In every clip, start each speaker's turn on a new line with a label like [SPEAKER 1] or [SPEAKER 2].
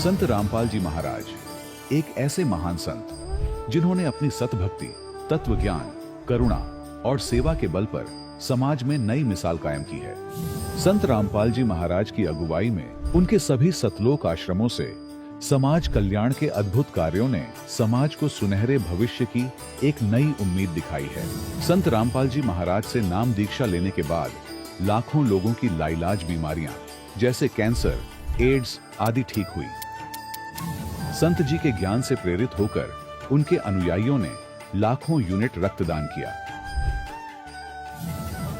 [SPEAKER 1] संत रामपाल जी महाराज एक ऐसे महान संत जिन्होंने अपनी सतभक्ति, तत्व ज्ञान, करुणा और सेवा के बल पर समाज में नई मिसाल कायम की है। संत रामपाल जी महाराज की अगुवाई में उनके सभी सतलोक आश्रमों से समाज कल्याण के अद्भुत कार्यों ने समाज को सुनहरे भविष्य की एक नई उम्मीद दिखाई है। संत रामपाल जी महाराज से नाम दीक्षा लेने के बाद लाखों लोगों की लाइलाज बीमारियां जैसे कैंसर, एड्स आदि ठीक हुई। संत जी के ज्ञान से प्रेरित होकर उनके अनुयायियों ने लाखों यूनिट रक्तदान किया।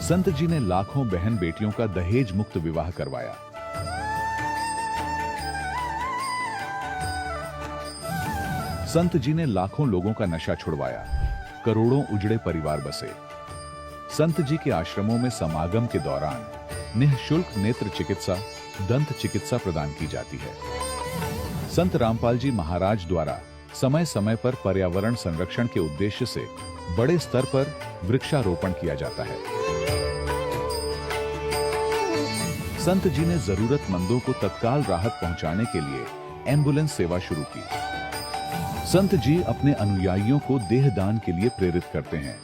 [SPEAKER 1] संत जी ने लाखों बहन बेटियों का दहेज मुक्त विवाह करवाया। संत जी ने लाखों लोगों का नशा छुड़वाया, करोड़ों उजड़े परिवार बसे। संत जी के आश्रमों में समागम के दौरान निःशुल्क नेत्र चिकित्सा, दंत चिकित्सा प्रदान की जाती है। संत रामपाल जी महाराज द्वारा समय समय पर पर्यावरण संरक्षण के उद्देश्य से बड़े स्तर पर वृक्षारोपण किया जाता है। संत जी ने जरूरतमंदों को तत्काल राहत पहुंचाने के लिए एम्बुलेंस सेवा शुरू की। संत जी अपने अनुयायियों को देहदान के लिए प्रेरित करते हैं,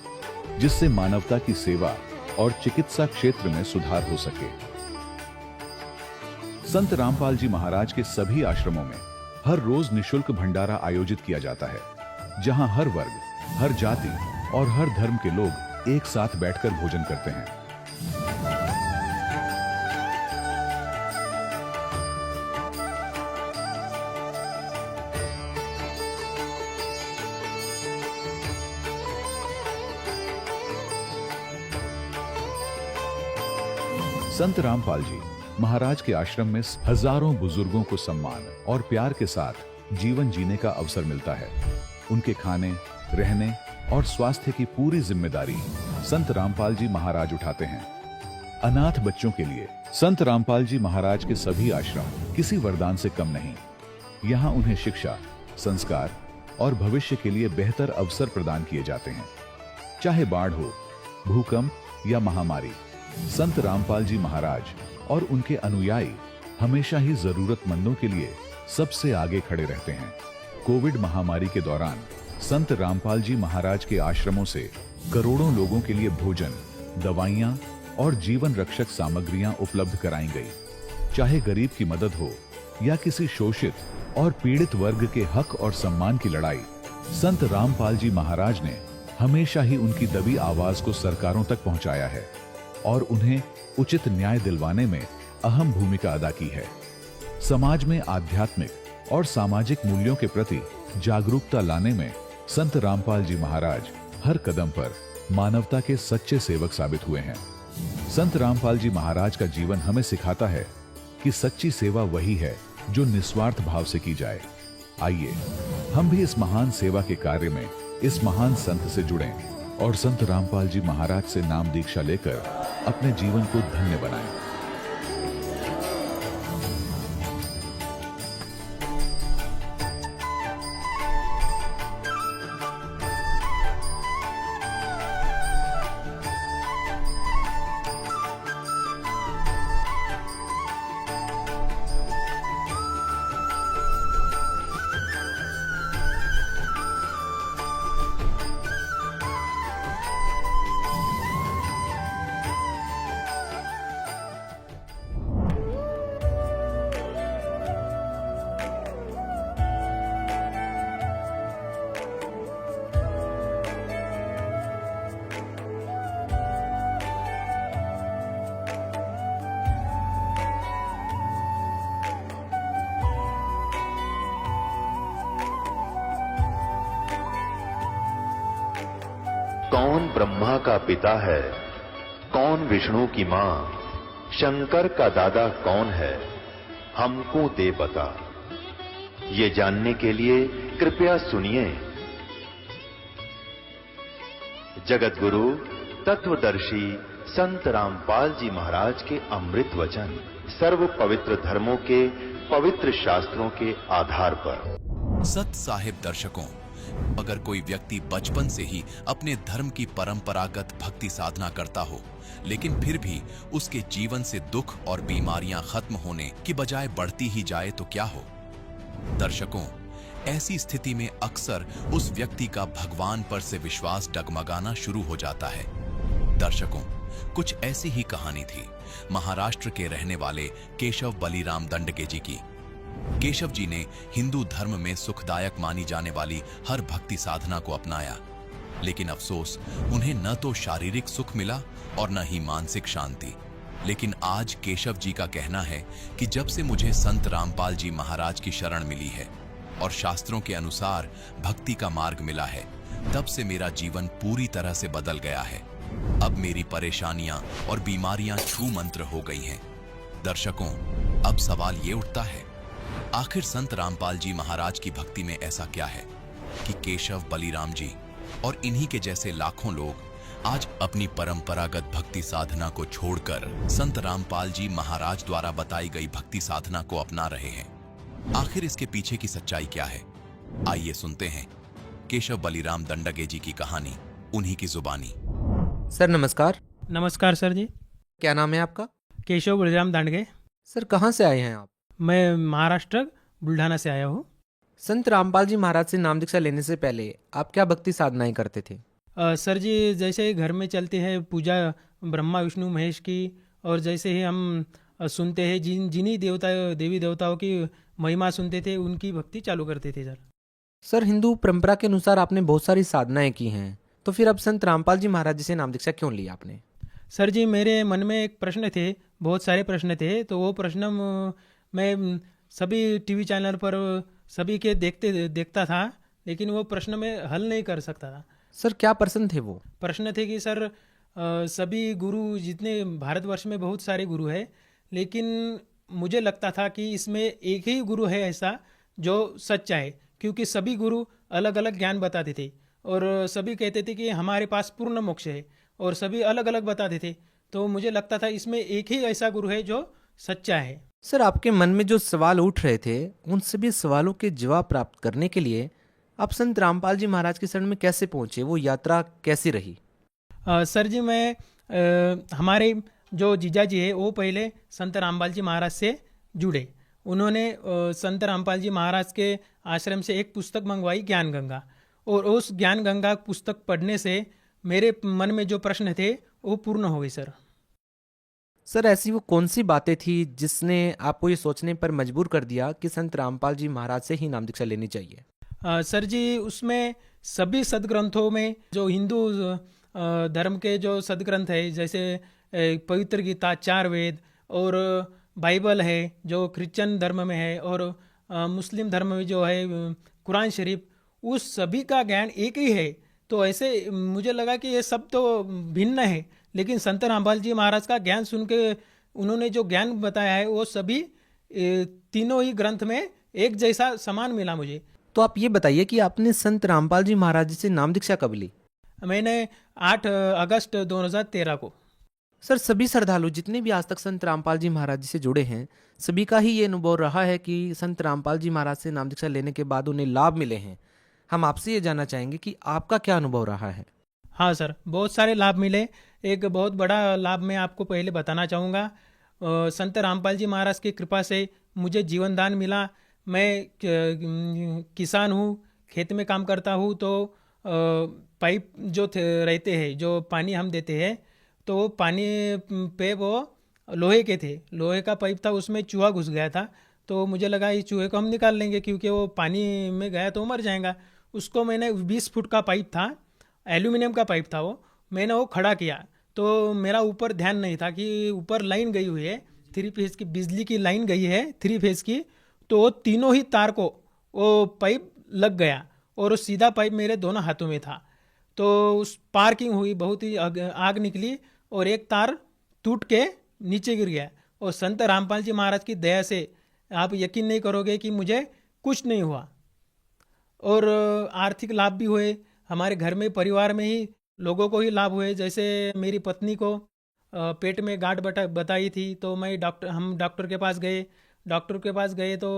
[SPEAKER 1] जिससे मानवता की सेवा और चिकित्सा क्षेत्र में सुधार हो सके। संत रामपाल जी महाराज के सभी आश्रमों में हर रोज निःशुल्क भंडारा आयोजित किया जाता है, जहां हर वर्ग, हर जाति और हर धर्म के लोग एक साथ बैठकर भोजन करते हैं। संत रामपाल जी महाराज के आश्रम में हजारों बुजुर्गों को सम्मान और प्यार के साथ जीवन जीने का अवसर मिलता है। उनके खाने, रहने और स्वास्थ्य की पूरी जिम्मेदारी संत रामपाल जी महाराज उठाते हैं। अनाथ बच्चों के लिए संत रामपाल जी महाराज के सभी आश्रम किसी वरदान से कम नहीं। यहाँ उन्हें शिक्षा, संस्कार और भविष्य के लिए बेहतर अवसर प्रदान किए जाते हैं। चाहे बाढ़ हो, भूकंप या महामारी, संत रामपाल जी महाराज और उनके अनुयायी हमेशा ही जरूरतमंदों के लिए सबसे आगे खड़े रहते हैं। कोविड महामारी के दौरान संत रामपाल जी महाराज के आश्रमों से करोड़ों लोगों के लिए भोजन, दवाइयां और जीवन रक्षक सामग्रियां उपलब्ध कराई गई। चाहे गरीब की मदद हो या किसी शोषित और पीड़ित वर्ग के हक और सम्मान की लड़ाई, संत रामपाल जी महाराज ने हमेशा ही उनकी दबी आवाज को सरकारों तक पहुंचाया है और उन्हें उचित न्याय दिलवाने में अहम भूमिका अदा की है। समाज में आध्यात्मिक और सामाजिक मूल्यों के प्रति जागरूकता लाने में संत रामपाल जी महाराज हर कदम पर मानवता के सच्चे सेवक साबित हुए हैं। संत रामपाल जी महाराज का जीवन हमें सिखाता है कि सच्ची सेवा वही है जो निस्वार्थ भाव से की जाए। आइए हम भी इस महान सेवा के कार्य में इस महान संत से जुड़ें और संत रामपाल जी महाराज से नाम दीक्षा लेकर अपने जीवन को धन्य बनाएं।
[SPEAKER 2] कौन ब्रह्मा का पिता है, कौन विष्णु की मां, शंकर का दादा कौन है, हमको दे बता। ये जानने के लिए कृपया सुनिए। जगत गुरु तत्वदर्शी संत रामपाल जी महाराज के अमृत वचन सर्व पवित्र धर्मों के पवित्र शास्त्रों के आधार पर।
[SPEAKER 3] सत साहिब दर्शकों, अगर कोई व्यक्ति बचपन से ही अपने धर्म की परंपरागत भक्ति साधना करता हो, लेकिन फिर भी उसके जीवन से दुख और बीमारियां खत्म होने की बजाय बढ़ती ही जाए तो क्या हो? दर्शकों, ऐसी स्थिति में अक्सर उस व्यक्ति का भगवान पर से विश्वास डगमगाना शुरू हो जाता है। दर्शकों, कुछ ऐसी ही कहानी थी महाराष्ट्र के रहने वाले केशव बलिराम दंडगे जी की। केशव जी ने हिंदू धर्म में सुखदायक मानी जाने वाली हर भक्ति साधना को अपनाया, लेकिन अफसोस उन्हें न तो शारीरिक सुख मिला और न ही मानसिक शांति। लेकिन आज केशव जी का कहना है कि जब से मुझे संत रामपाल जी महाराज की शरण मिली है और शास्त्रों के अनुसार भक्ति का मार्ग मिला है, तब से मेरा जीवन पूरी तरह से बदल गया है। अब मेरी परेशानियां और बीमारियां छू मंत्र हो गई हैं। दर्शकों, अब सवाल ये उठता है, आखिर संत रामपाल जी महाराज की भक्ति में ऐसा क्या है कि केशव बलिराम जी और इन्हीं के जैसे लाखों लोग आज अपनी परंपरागत भक्ति साधना को छोड़कर संत रामपाल जी महाराज द्वारा बताई गई भक्ति साधना को अपना रहे हैं। आखिर इसके पीछे की सच्चाई क्या है? आइए सुनते हैं केशव बलिराम दंडगे जी की कहानी उन्हीं की जुबानी।
[SPEAKER 4] सर नमस्कार।
[SPEAKER 5] नमस्कार सर जी।
[SPEAKER 4] क्या नाम है आपका?
[SPEAKER 5] केशव बलिराम दांडगे।
[SPEAKER 4] सर कहाँ से आए हैं आप?
[SPEAKER 5] मैं महाराष्ट्र बुल्ढाना से आया हूँ।
[SPEAKER 4] संत रामपाल जी महाराज से नाम दीक्षा लेने से पहले आप क्या भक्ति साधनाएं करते थे?
[SPEAKER 5] सर जी, जैसे घर में चलती है पूजा ब्रह्मा विष्णु महेश की, और जैसे ही हम सुनते हैं जिन्हीं देवी देवताओं की महिमा सुनते थे, उनकी भक्ति चालू करते थे सर।
[SPEAKER 4] सर हिंदू परंपरा के अनुसार आपने बहुत सारी साधनाएं की हैं, तो फिर अब संत रामपाल जी महाराज जी से नाम दीक्षा क्यों ली आपने?
[SPEAKER 5] सर जी, मेरे मन में एक प्रश्न थे, बहुत सारे प्रश्न थे, तो वो प्रश्न मैं सभी टीवी चैनल पर सभी के देखता था, लेकिन वो प्रश्न मैं हल नहीं कर सकता था।
[SPEAKER 4] सर क्या प्रश्न थे वो?
[SPEAKER 5] प्रश्न थे कि सर सभी गुरु, जितने भारतवर्ष में बहुत सारे गुरु हैं, लेकिन मुझे लगता था कि इसमें एक ही गुरु है ऐसा जो सच्चा है, क्योंकि सभी गुरु अलग अलग ज्ञान बताते थे और सभी कहते थे कि हमारे पास पूर्ण मोक्ष है, और सभी अलग अलग बताते थे। तो मुझे लगता था इसमें एक ही ऐसा गुरु है जो सच्चा है।
[SPEAKER 4] सर आपके मन में जो सवाल उठ रहे थे, उन सभी सवालों के जवाब प्राप्त करने के लिए आप संत रामपाल जी महाराज के शरण में कैसे पहुंचे? वो यात्रा कैसी रही?
[SPEAKER 5] सर जी, मैं हमारे जो जीजा जी है वो पहले संत रामपाल जी महाराज से जुड़े। उन्होंने संत रामपाल जी महाराज के आश्रम से एक पुस्तक मंगवाई, ज्ञान गंगा, और उस ज्ञान गंगा पुस्तक पढ़ने से मेरे मन में जो प्रश्न थे वो पूर्ण हो गए सर।
[SPEAKER 4] सर ऐसी वो कौन सी बातें थी जिसने आपको ये सोचने पर मजबूर कर दिया कि संत रामपाल जी महाराज से ही नाम दीक्षा लेनी चाहिए?
[SPEAKER 5] सर जी, उसमें सभी सदग्रंथों में जो हिंदू धर्म के जो सदग्रंथ है, जैसे पवित्र गीता, 4 वेद, और बाइबल है जो क्रिश्चियन धर्म में है, और मुस्लिम धर्म में जो है कुरान शरीफ, उस सभी का ज्ञान एक ही है। तो ऐसे मुझे लगा कि ये सब तो भिन्न है, लेकिन संत रामपाल जी महाराज का ज्ञान सुन के उन्होंने जो ज्ञान बताया है वो सभी तीनों ही ग्रंथ में एक जैसा समान मिला मुझे।
[SPEAKER 4] तो आप ये बताइए कि आपने संत रामपाल जी महाराज जी से नाम दीक्षा कब ली?
[SPEAKER 5] मैंने 8 अगस्त 2013 को।
[SPEAKER 4] सर सभी श्रद्धालु जितने भी आज तक संत रामपाल जी महाराज जी से जुड़े हैं, सभी का ही ये अनुभव रहा है कि संत रामपाल जी महाराज से नाम दीक्षा लेने के बाद उन्हें लाभ मिले हैं। हम आपसे ये जानना चाहेंगे कि आपका क्या अनुभव रहा है?
[SPEAKER 5] हाँ सर, बहुत सारे लाभ मिले। एक बहुत बड़ा लाभ मैं आपको पहले बताना चाहूँगा। संत रामपाल जी महाराज की कृपा से मुझे जीवन दान मिला। मैं किसान हूँ, खेत में काम करता हूँ, तो पाइप जो रहते हैं, जो पानी हम देते हैं, तो वो पानी पे वो लोहे के थे, लोहे का पाइप था, उसमें चूहा घुस गया था। तो मुझे लगा इस चूहे को हम निकाल लेंगे, क्योंकि वो पानी में गया तो मर जाएगा। उसको मैंने 20 फुट का पाइप था, एल्यूमिनियम का पाइप था वो, मैंने वो खड़ा किया। तो मेरा ऊपर ध्यान नहीं था कि ऊपर लाइन गई हुई है, 3 फेज की बिजली की लाइन गई है 3 फेज की। तो वो तीनों ही तार को वो पाइप लग गया, और वो सीधा पाइप मेरे दोनों हाथों में था। तो उस पार्किंग हुई, बहुत ही आग निकली, और एक तार टूट के नीचे गिर गया। और संत रामपाल जी महाराज की दया से आप यकीन नहीं करोगे कि मुझे कुछ नहीं हुआ। और आर्थिक लाभ भी हुए, हमारे घर में परिवार में ही लोगों को ही लाभ हुए। जैसे मेरी पत्नी को पेट में गांठ बताई थी, तो हम डॉक्टर के पास गए। डॉक्टर के पास गए तो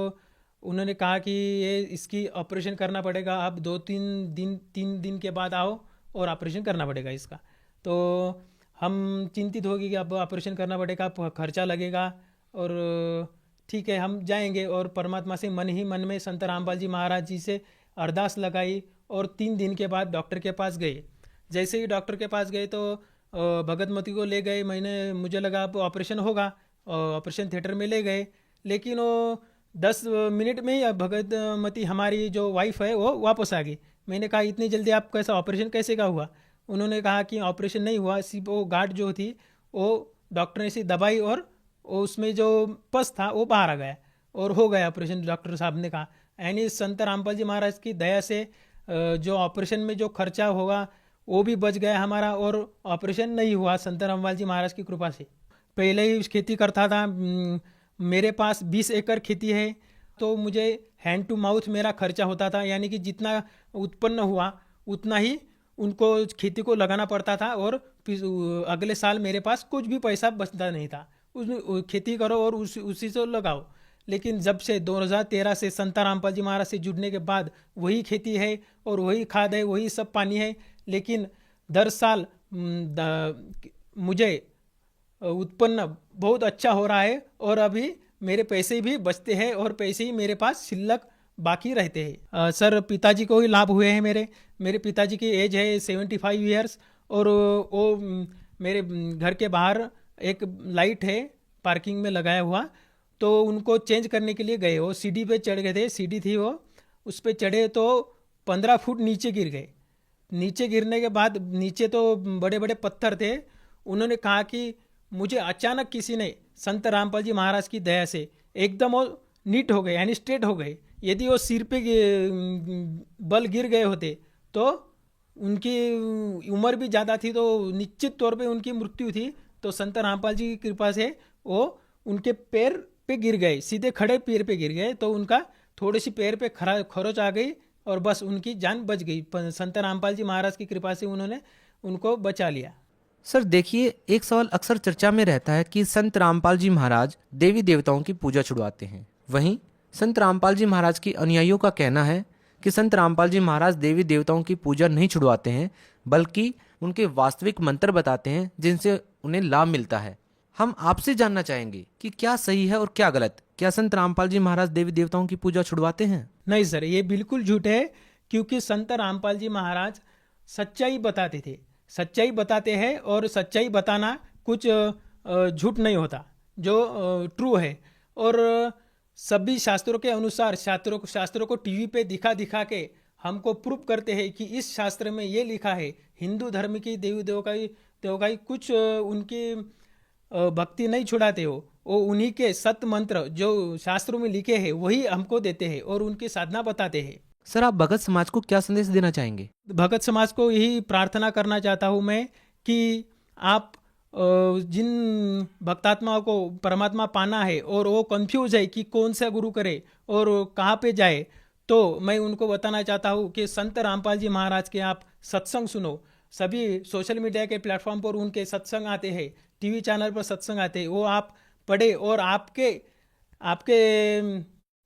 [SPEAKER 5] उन्होंने कहा कि ये इसकी ऑपरेशन करना पड़ेगा, आप 3 दिन के बाद आओ और ऑपरेशन करना पड़ेगा इसका। तो हम चिंतित हो गए कि अब ऑपरेशन करना पड़ेगा, खर्चा लगेगा, और ठीक है हम जाएंगे, और परमात्मा से मन ही मन में संत रामपाल जी महाराज जी से अरदास लगाई और 3 दिन के बाद डॉक्टर के पास गए। जैसे ही डॉक्टर के पास गए तो भगतमती को ले गए। मुझे लगा अब ऑपरेशन होगा, ऑपरेशन थिएटर में ले गए, लेकिन वो 10 मिनट में ही भगतमती हमारी जो वाइफ है वो वापस आ गई। मैंने कहा इतनी जल्दी आप कैसा ऑपरेशन कैसे का हुआ? उन्होंने कहा कि ऑपरेशन नहीं हुआ, सिर्फ वो गार्ड जो थी वो डॉक्टर ने सी दबाई और उसमें जो पस था वो बाहर आ गया और हो गया ऑपरेशन, डॉक्टर साहब ने कहा। यानी संत रामपाल जी महाराज की दया से जो ऑपरेशन में जो खर्चा होगा वो भी बच गया हमारा, और ऑपरेशन नहीं हुआ संत रामपाल जी महाराज की कृपा से। पहले ही खेती करता था, मेरे पास 20 एकड़ खेती है, तो मुझे हैंड टू माउथ मेरा खर्चा होता था, यानी कि जितना उत्पन्न हुआ उतना ही उनको खेती को लगाना पड़ता था, और अगले साल मेरे पास कुछ भी पैसा बचता नहीं था। उसमें खेती करो और उसी से लगाओ। लेकिन जब से 2013 से संत रामपाल जी महाराज से जुड़ने के बाद वही खेती है और वही खाद है, वही सब पानी है, लेकिन दर साल मुझे उत्पन्न बहुत अच्छा हो रहा है, और अभी मेरे पैसे भी बचते हैं और पैसे ही मेरे पास शिल्लक बाकी रहते हैं। सर पिताजी को ही लाभ हुए हैं। मेरे पिताजी की एज है 75 ईयर्स, और वो मेरे घर के बाहर एक लाइट है पार्किंग में लगाया हुआ, तो उनको चेंज करने के लिए गए। वो सीढ़ी पे चढ़ गए थे, सीढ़ी थी वो, उस पे चढ़े तो 15 फुट नीचे गिर गए। नीचे गिरने के बाद नीचे तो बड़े बड़े पत्थर थे। उन्होंने कहा कि मुझे अचानक किसी ने संत रामपाल जी महाराज की दया से एकदम वो नीट हो गए, यानी स्ट्रेट हो गए। यदि वो सिर पे बल गिर गए होते तो उनकी उम्र भी ज़्यादा थी, तो निश्चित तौर पे उनकी मृत्यु थी। तो संत रामपाल जी की कृपा से वो उनके पैर पे गिर गए, सीधे खड़े पैर पे गिर गए, तो उनका थोड़ी सी पैर पे खरोच आ गई और बस उनकी जान बच गई। संत रामपाल जी महाराज की कृपा से उन्होंने उनको बचा लिया।
[SPEAKER 4] सर देखिए, एक सवाल अक्सर चर्चा में रहता है कि संत रामपाल जी महाराज देवी देवताओं की पूजा छुड़वाते हैं। वहीं संत रामपाल जी महाराज की अनुयायियों का कहना है कि संत रामपाल जी महाराज देवी देवताओं की पूजा नहीं छुड़वाते हैं, बल्कि उनके वास्तविक मंत्र बताते हैं जिनसे उन्हें लाभ मिलता है। हम आपसे जानना चाहेंगे कि क्या सही है और क्या गलत। क्या संत रामपाल जी महाराज देवी देवताओं की पूजा छुड़वाते हैं?
[SPEAKER 5] नहीं सर, ये बिल्कुल झूठ है, क्योंकि संत रामपाल जी महाराज सच्चाई बताते थे, सच्चाई बताते हैं, और सच्चाई बताना कुछ झूठ नहीं होता, जो ट्रू है। और सभी शास्त्रों के अनुसार शास्त्रों को टीवी पे दिखा दिखा के हमको प्रूफ करते हैं कि इस शास्त्र में ये लिखा है। हिंदू धर्म की देवी देवकाई कुछ उनकी भक्ति नहीं छुड़ाते हो, वो उन्हीं के सत मंत्र जो शास्त्रों में लिखे हैं वही हमको देते हैं और उनकी साधना बताते हैं।
[SPEAKER 4] सर आप भगत समाज को क्या संदेश देना चाहेंगे?
[SPEAKER 5] भगत समाज को यही प्रार्थना करना चाहता हूँ मैं कि आप जिन भक्तात्माओं को परमात्मा पाना है और वो कंफ्यूज है कि कौन सा गुरु करे और कहाँ पे जाए, तो मैं उनको बताना चाहता हूँ कि संत रामपाल जी महाराज के आप सत्संग सुनो। सभी सोशल मीडिया के प्लेटफॉर्म पर उनके सत्संग आते हैं, टीवी चैनल पर सत्संग आते हैं, वो आप पढ़े और आपके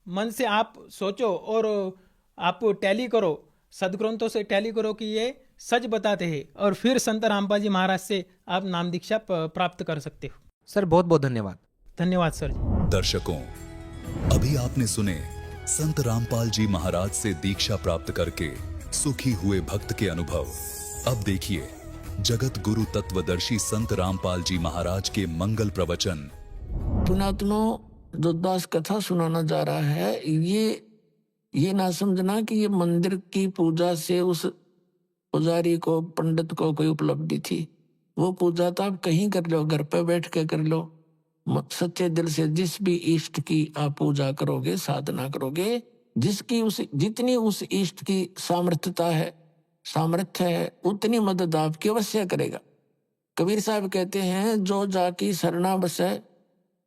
[SPEAKER 5] मन से आप सोचो और आप टैली करो, सदग्रंथों से टैली करो कि ये सच बताते हैं, और फिर संत रामपाल जी महाराज से आप नाम दीक्षा प्राप्त कर सकते हो।
[SPEAKER 4] सर बहुत बहुत धन्यवाद।
[SPEAKER 5] धन्यवाद सर।
[SPEAKER 3] दर्शकों, अभी आपने सुने संत रामपाल जी महाराज से दीक्षा प्राप्त करके सुखी हुए भक्त के अनुभव। अब देखिए जगत गुरु तत्वदर्शी संत रामपाल जी महाराज के मंगल प्रवचन।
[SPEAKER 6] पुणात्मा जो दास कथा सुनाना जा रहा है, ये ना समझना कि ये मंदिर की पूजा से उस पुजारी को, पंडित को कोई उपलब्धि थी। वो पूजा तो आप कहीं कर लो, घर पे बैठ के कर लो, सच्चे दिल से जिस भी इष्ट की आप पूजा करोगे, साधना करोगे, जितनी उस इष्ट की सामर्थ्य है उतनी मदद आपकी अवश्य करेगा। कबीर साहब कहते हैं, जो जाकी सरना बसे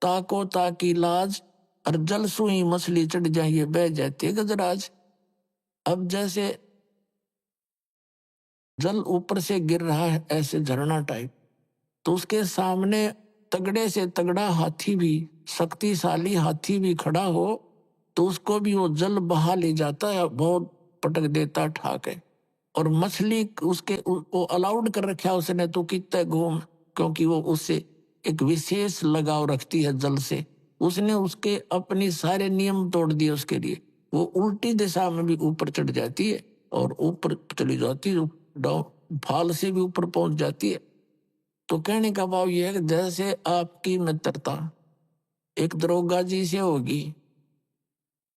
[SPEAKER 6] ताको ताकी लाज, और जल सुई मछली चढ़ जाइए बह जाती है गजराज। अब जैसे जल ऊपर से गिर रहा है ऐसे झरना टाइप, तो उसके सामने तगड़े से तगड़ा हाथी भी, शक्तिशाली हाथी भी खड़ा हो तो उसको भी वो जल बहा ले जाता है, बहुत पटक देता ठाक है। और मछली वो अलाउड कर रखा है उसने, तो कितना घूम, क्योंकि वो उससे एक विशेष लगाव रखती है जल से, उसने उसके अपनी सारे नियम तोड़ दिए उसके लिए। वो उल्टी दिशा में भी ऊपर चढ़ जाती है और ऊपर चली जाती है, डाउन फाल से भी ऊपर पहुंच जाती है। तो कहने का भाव यह है कि जैसे आपकी मित्रता एक दरोगा जी से होगी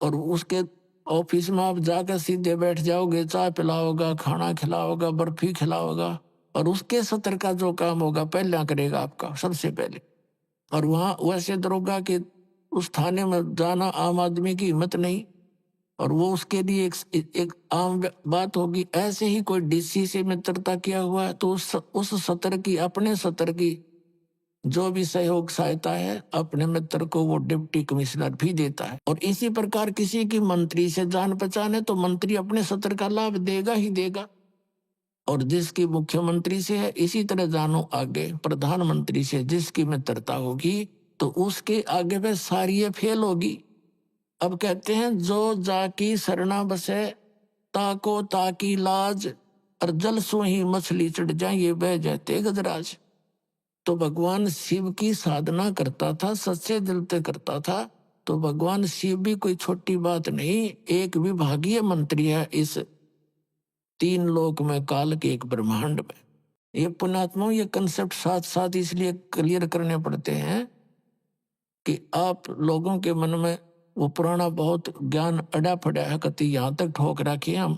[SPEAKER 6] और उसके ऑफिस में आप जाकर सीधे बैठ जाओगे, चाय पिलाओगा, खाना खिलाओगा, बर्फी खिलाओगा, और उसके सत्र का जो काम होगा पहला करेगा आपका सबसे पहले। और वहां वैसे दरोगा के उस थाने में जाना आम आदमी की हिम्मत नहीं, और वो उसके लिए एक आम बात होगी। ऐसे ही कोई डीसी से मित्रता किया हुआ है तो उस सत्र की, अपने सत्र की जो भी सहयोग सहायता है अपने मित्र को वो डिप्टी कमिश्नर भी देता है। और इसी प्रकार किसी की मंत्री से जान पहचान है तो मंत्री अपने सत्र का लाभ देगा ही देगा। और जिसकी मुख्यमंत्री से है, इसी तरह जानो आगे प्रधानमंत्री से जिसकी मित्रता होगी तो उसके आगे पे सारी ये फेल होगी। अब कहते हैं जो जाकी सरना बसे ताको ताकी लाज, और जल सो ही मछली चढ़ जाए ये बह जाते गजराज। तो भगवान शिव की साधना करता था, सच्चे दिल से करता था, तो भगवान शिव भी कोई छोटी बात नहीं, एक विभागीय मंत्री है इस 3 लोक में, काल के एक ब्रह्मांड में। ये पुण्यात्माओं ये कंसेप्ट साथ साथ इसलिए क्लियर करने पड़ते हैं कि आप लोगों के मन में वो पुराना बहुत ज्ञान अड़ा पड़ा है, कति यहाँ तक ठोक रखी हम,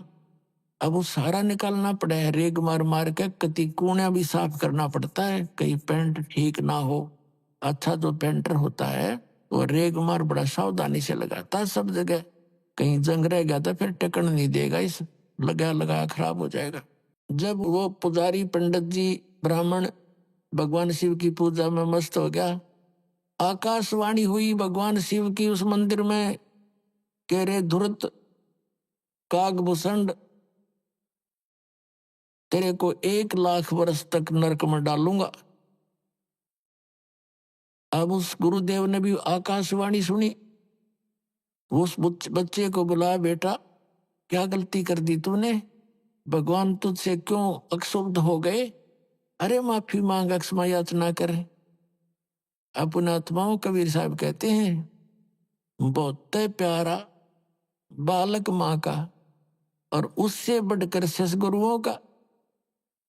[SPEAKER 6] अब वो सारा निकालना पड़ा है। रेग मार मार के कति कूणा भी साफ करना पड़ता है, कहीं पेंट ठीक ना हो। अच्छा जो पेंटर होता है वो रेग मार बड़ा सावधानी से लगाता है सब जगह, कहीं जंग रह गया तो फिर टिकन नहीं देगा, इस लगा लगा खराब हो जाएगा। जब वो पुजारी पंडित जी ब्राह्मण भगवान शिव की पूजा में मस्त हो गया, आकाशवाणी हुई भगवान शिव की उस मंदिर में, कह रे धुरत कागभूषण तेरे को 1 लाख वर्ष तक नरक में डालूंगा। अब उस गुरुदेव ने भी आकाशवाणी सुनी, उस बच्चे को बुलाया, बेटा क्या गलती कर दी तूने, भगवान तुझसे क्यों अक्षुब्ध हो गए, अरे माफी मांग, अक्षमा याचना कर। अपने आत्माओं कबीर साहब कहते हैं बहुत प्यारा बालक माँ का, और उससे बढ़कर ससगुरुओं का।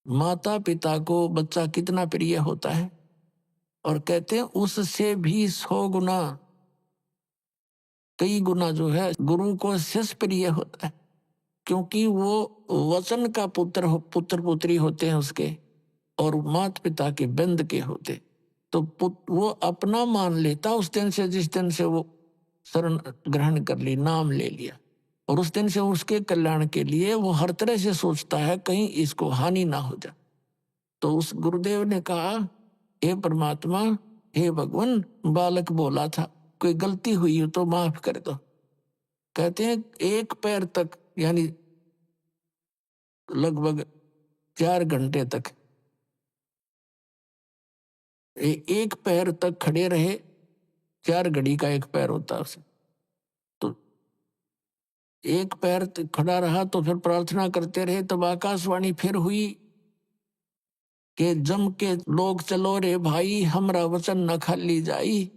[SPEAKER 6] माता पिता को बच्चा कितना प्रिय होता है, और कहते हैं उससे भी 100 गुना, कई गुना जो है गुरु को शिष्य प्रिय होता है, क्योंकि वो वचन का पुत्र पुत्री होते हैं उसके, और माता पिता के बंद के होते। तो वो अपना मान लेता उस दिन से, जिस दिन से वो शरण ग्रहण कर ली, नाम ले लिया, और उस दिन से उसके कल्याण के लिए वो हर तरह से सोचता है कहीं इसको हानि ना हो जाए। तो उस गुरुदेव ने कहा हे परमात्मा, हे भगवान, बालक बोला था, कोई गलती हुई हो तो माफ कर दो। कहते हैं 1 पैर तक, यानी लगभग 4 घंटे तक 1 पैर तक खड़े रहे। 4 घड़ी का 1 पैर होता है उसे, तो 1 पैर खड़ा रहा तो फिर प्रार्थना करते रहे। तब आकाशवाणी फिर हुई कि जम के लोग चलो रे भाई, हमरा वचन न खाली जाई।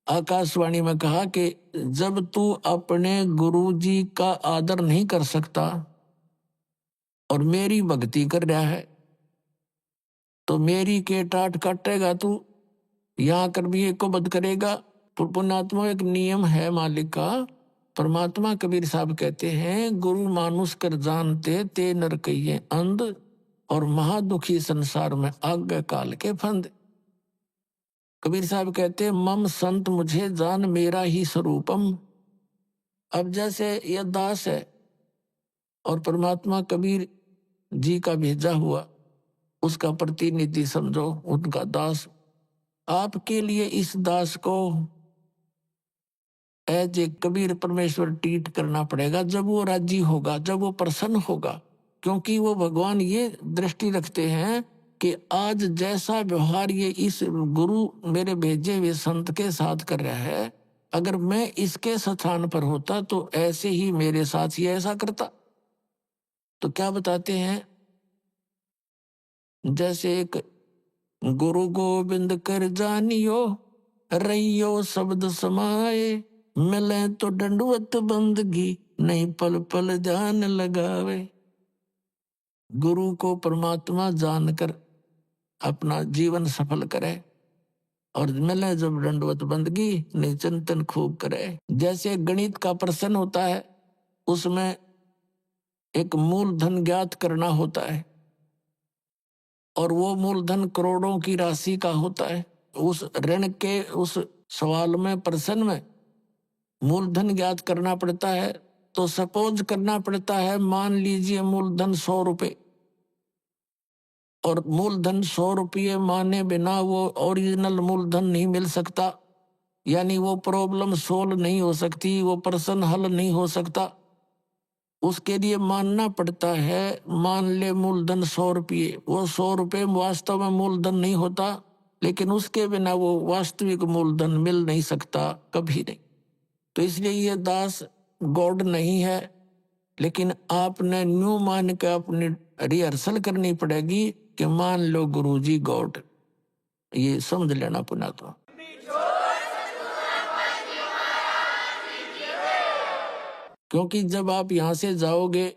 [SPEAKER 6] आकाशवाणी में कहा कि जब तू अपने गुरु जी का आदर नहीं कर सकता और मेरी भक्ति कर रहा है तो मेरी के टाट काटेगा तू, यहाँ कर भी एक को बद करेगा। पुण्यात्मा एक नियम है मालिक का। परमात्मा कबीर साहब कहते हैं गुरु मानुष कर जानते ते नर कहिए अंध, और महादुखी संसार में आज्ञा काल के फंद। कबीर साहब कहते हैं मम संत मुझे जान मेरा ही स्वरूपम। अब जैसे यह दास है और परमात्मा कबीर जी का भेजा हुआ उसका प्रतिनिधि समझो, उनका दास, आपके लिए इस दास को एज ए कबीर परमेश्वर ट्रीट करना पड़ेगा जब वो राजी होगा, जब वो प्रसन्न होगा। क्योंकि वो भगवान ये दृष्टि रखते हैं कि आज जैसा व्यवहार ये इस गुरु मेरे भेजे हुए संत के साथ कर रहा है, अगर मैं इसके स्थान पर होता तो ऐसे ही मेरे साथ ये ऐसा करता। तो क्या बताते हैं, जैसे एक गुरु गोविंद कर जानियो, रहियो शब्द समाए, मिले तो दंडवत बंदगी, नहीं पल पल ध्यान लगावे। गुरु को परमात्मा जानकर अपना जीवन सफल करे, और मिले जब दंडवत बंदगी, नहीं चिंतन खूब करे। जैसे गणित का प्रश्न होता है, उसमें एक मूलधन ज्ञात करना होता है, और वो मूलधन करोड़ों की राशि का होता है। उस ऋण के उस सवाल में, प्रश्न में मूलधन ज्ञात करना पड़ता है। तो सपोज करना पड़ता है, मान लीजिए मूलधन 100 रुपए, और मूलधन 100 रुपये माने बिना वो ओरिजिनल मूलधन नहीं मिल सकता, यानी वो प्रॉब्लम सोल्व नहीं हो सकती, वो प्रश्न हल नहीं हो सकता। उसके लिए मानना पड़ता है, मान ले मूलधन 100 रुपये, वो 100 रुपये वास्तव में मूलधन नहीं होता, लेकिन उसके बिना वो वास्तविक मूलधन मिल नहीं सकता, कभी नहीं। तो इसलिए ये दास गॉड नहीं है, लेकिन आपने न्यू मान के अपनी रिहर्सल करनी पड़ेगी कि मान लो गुरुजी गॉड, ये समझ लेना पुना। तो क्योंकि जब आप यहां से जाओगे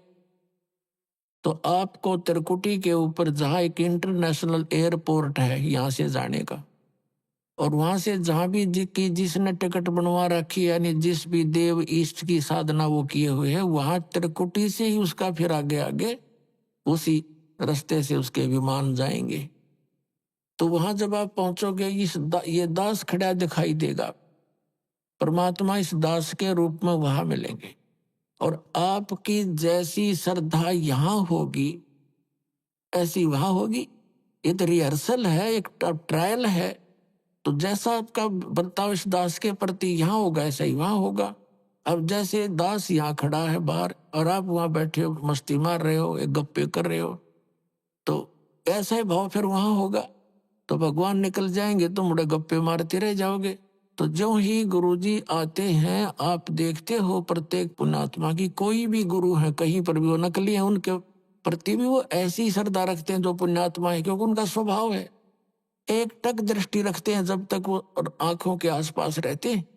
[SPEAKER 6] तो आपको त्रिकुटी के ऊपर, जहां एक इंटरनेशनल एयरपोर्ट है यहां से जाने का, और वहां से जहां भी जिसने टिकट बनवा रखी है, यानी जिस भी देव ईष्ट की साधना वो किए हुए है, वहां त्रिकुटी से ही उसका फिर आगे आगे उसी रास्ते से उसके विमान जाएंगे। तो वहां जब आप पहुंचोगे, ये दास खड़ा दिखाई देगा, परमात्मा इस दास के रूप में वहां मिलेंगे। और आपकी जैसी श्रद्धा यहां होगी, ऐसी वहां होगी। ये तो रिहर्सल है, एक ट्रायल है। तो जैसा आपका बर्ताव इस दास के प्रति यहाँ होगा, ऐसा ही वहां होगा। अब जैसे दास यहाँ खड़ा है बाहर, और आप वहां बैठे हो, मस्ती मार रहे हो, एक गप्पे कर रहे हो, तो ऐसा ही भाव फिर वहां होगा। तो भगवान निकल जाएंगे, तुम मुड़े गप्पे मारते रह जाओगे। तो जो ही गुरुजी आते हैं, आप देखते हो प्रत्येक पुण्यात्मा की, कोई भी गुरु है कहीं पर भी, वो नकली है, उनके प्रति भी वो ऐसी श्रद्धा रखते हैं जो पुण्यात्मा है, क्योंकि उनका स्वभाव है। एक टक दृष्टि रखते हैं जब तक वो आंखों के आसपास रहते हैं।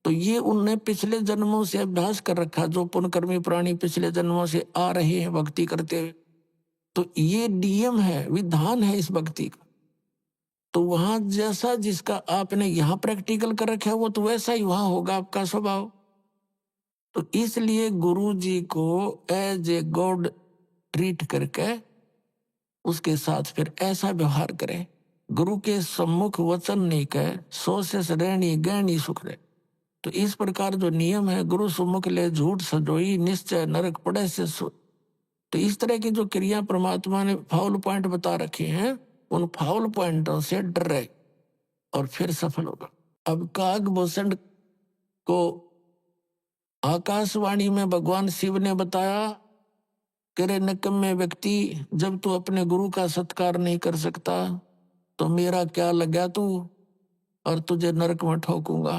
[SPEAKER 6] तो ये उनने पिछले जन्मों से अभ्यास कर रखा, जो पुण्यकर्मी प्राणी पिछले जन्मों से आ रहे हैं भक्ति करते हुए। तो ये नियम है, विधान है इस भक्ति का। तो वहां जैसा जिसका आपने यहाँ प्रैक्टिकल कर रखा है, वो तो वैसा ही वहां होगा आपका स्वभाव। तो इसलिए गुरु जी को एज ए गॉड ट्रीट करके उसके साथ फिर ऐसा व्यवहार करें। गुरु के सम्मुख वचन नहीं कहे, सो से रहनी गहनी सुख रहे। तो इस प्रकार जो नियम है, गुरु सम्मुख ले झूठ सजोई, निश्चय नरक पड़े से सो। तो इस तरह की जो क्रिया परमात्मा ने फाउल पॉइंट बता रखे हैं, उन फाउल पॉइंटों से डरे और फिर सफल होगा। अब कागभूषण को आकाशवाणी में भगवान शिव ने बताया कि रे निकम्मे व्यक्ति, जब तू अपने गुरु का सत्कार नहीं कर सकता तो मेरा क्या लगा तू, और तुझे नरक में ठोकूंगा।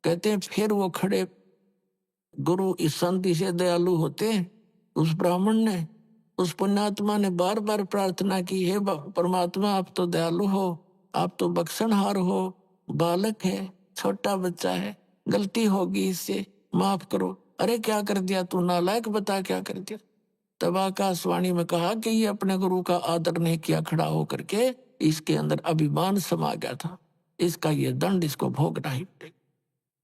[SPEAKER 6] कहते हैं फिर वो खड़े गुरु इस संति से दयालु होते। उस ब्राह्मण ने, उस पुण्यात्मा ने बार बार प्रार्थना की, हे परमात्मा आप तो दयालु हो, आप तो बख्शनहार हो, बालक है, छोटा बच्चा है, गलती होगी, इससे माफ करो। अरे क्या कर दिया तू नालायक, बता क्या कर दिया। तब आकाशवाणी में कहा कि ये अपने गुरु का आदर नहीं किया, खड़ा होकर के इसके अंदर अभिमान समा गया था, इसका ये दंड इसको भोगना ही पड़ेगा।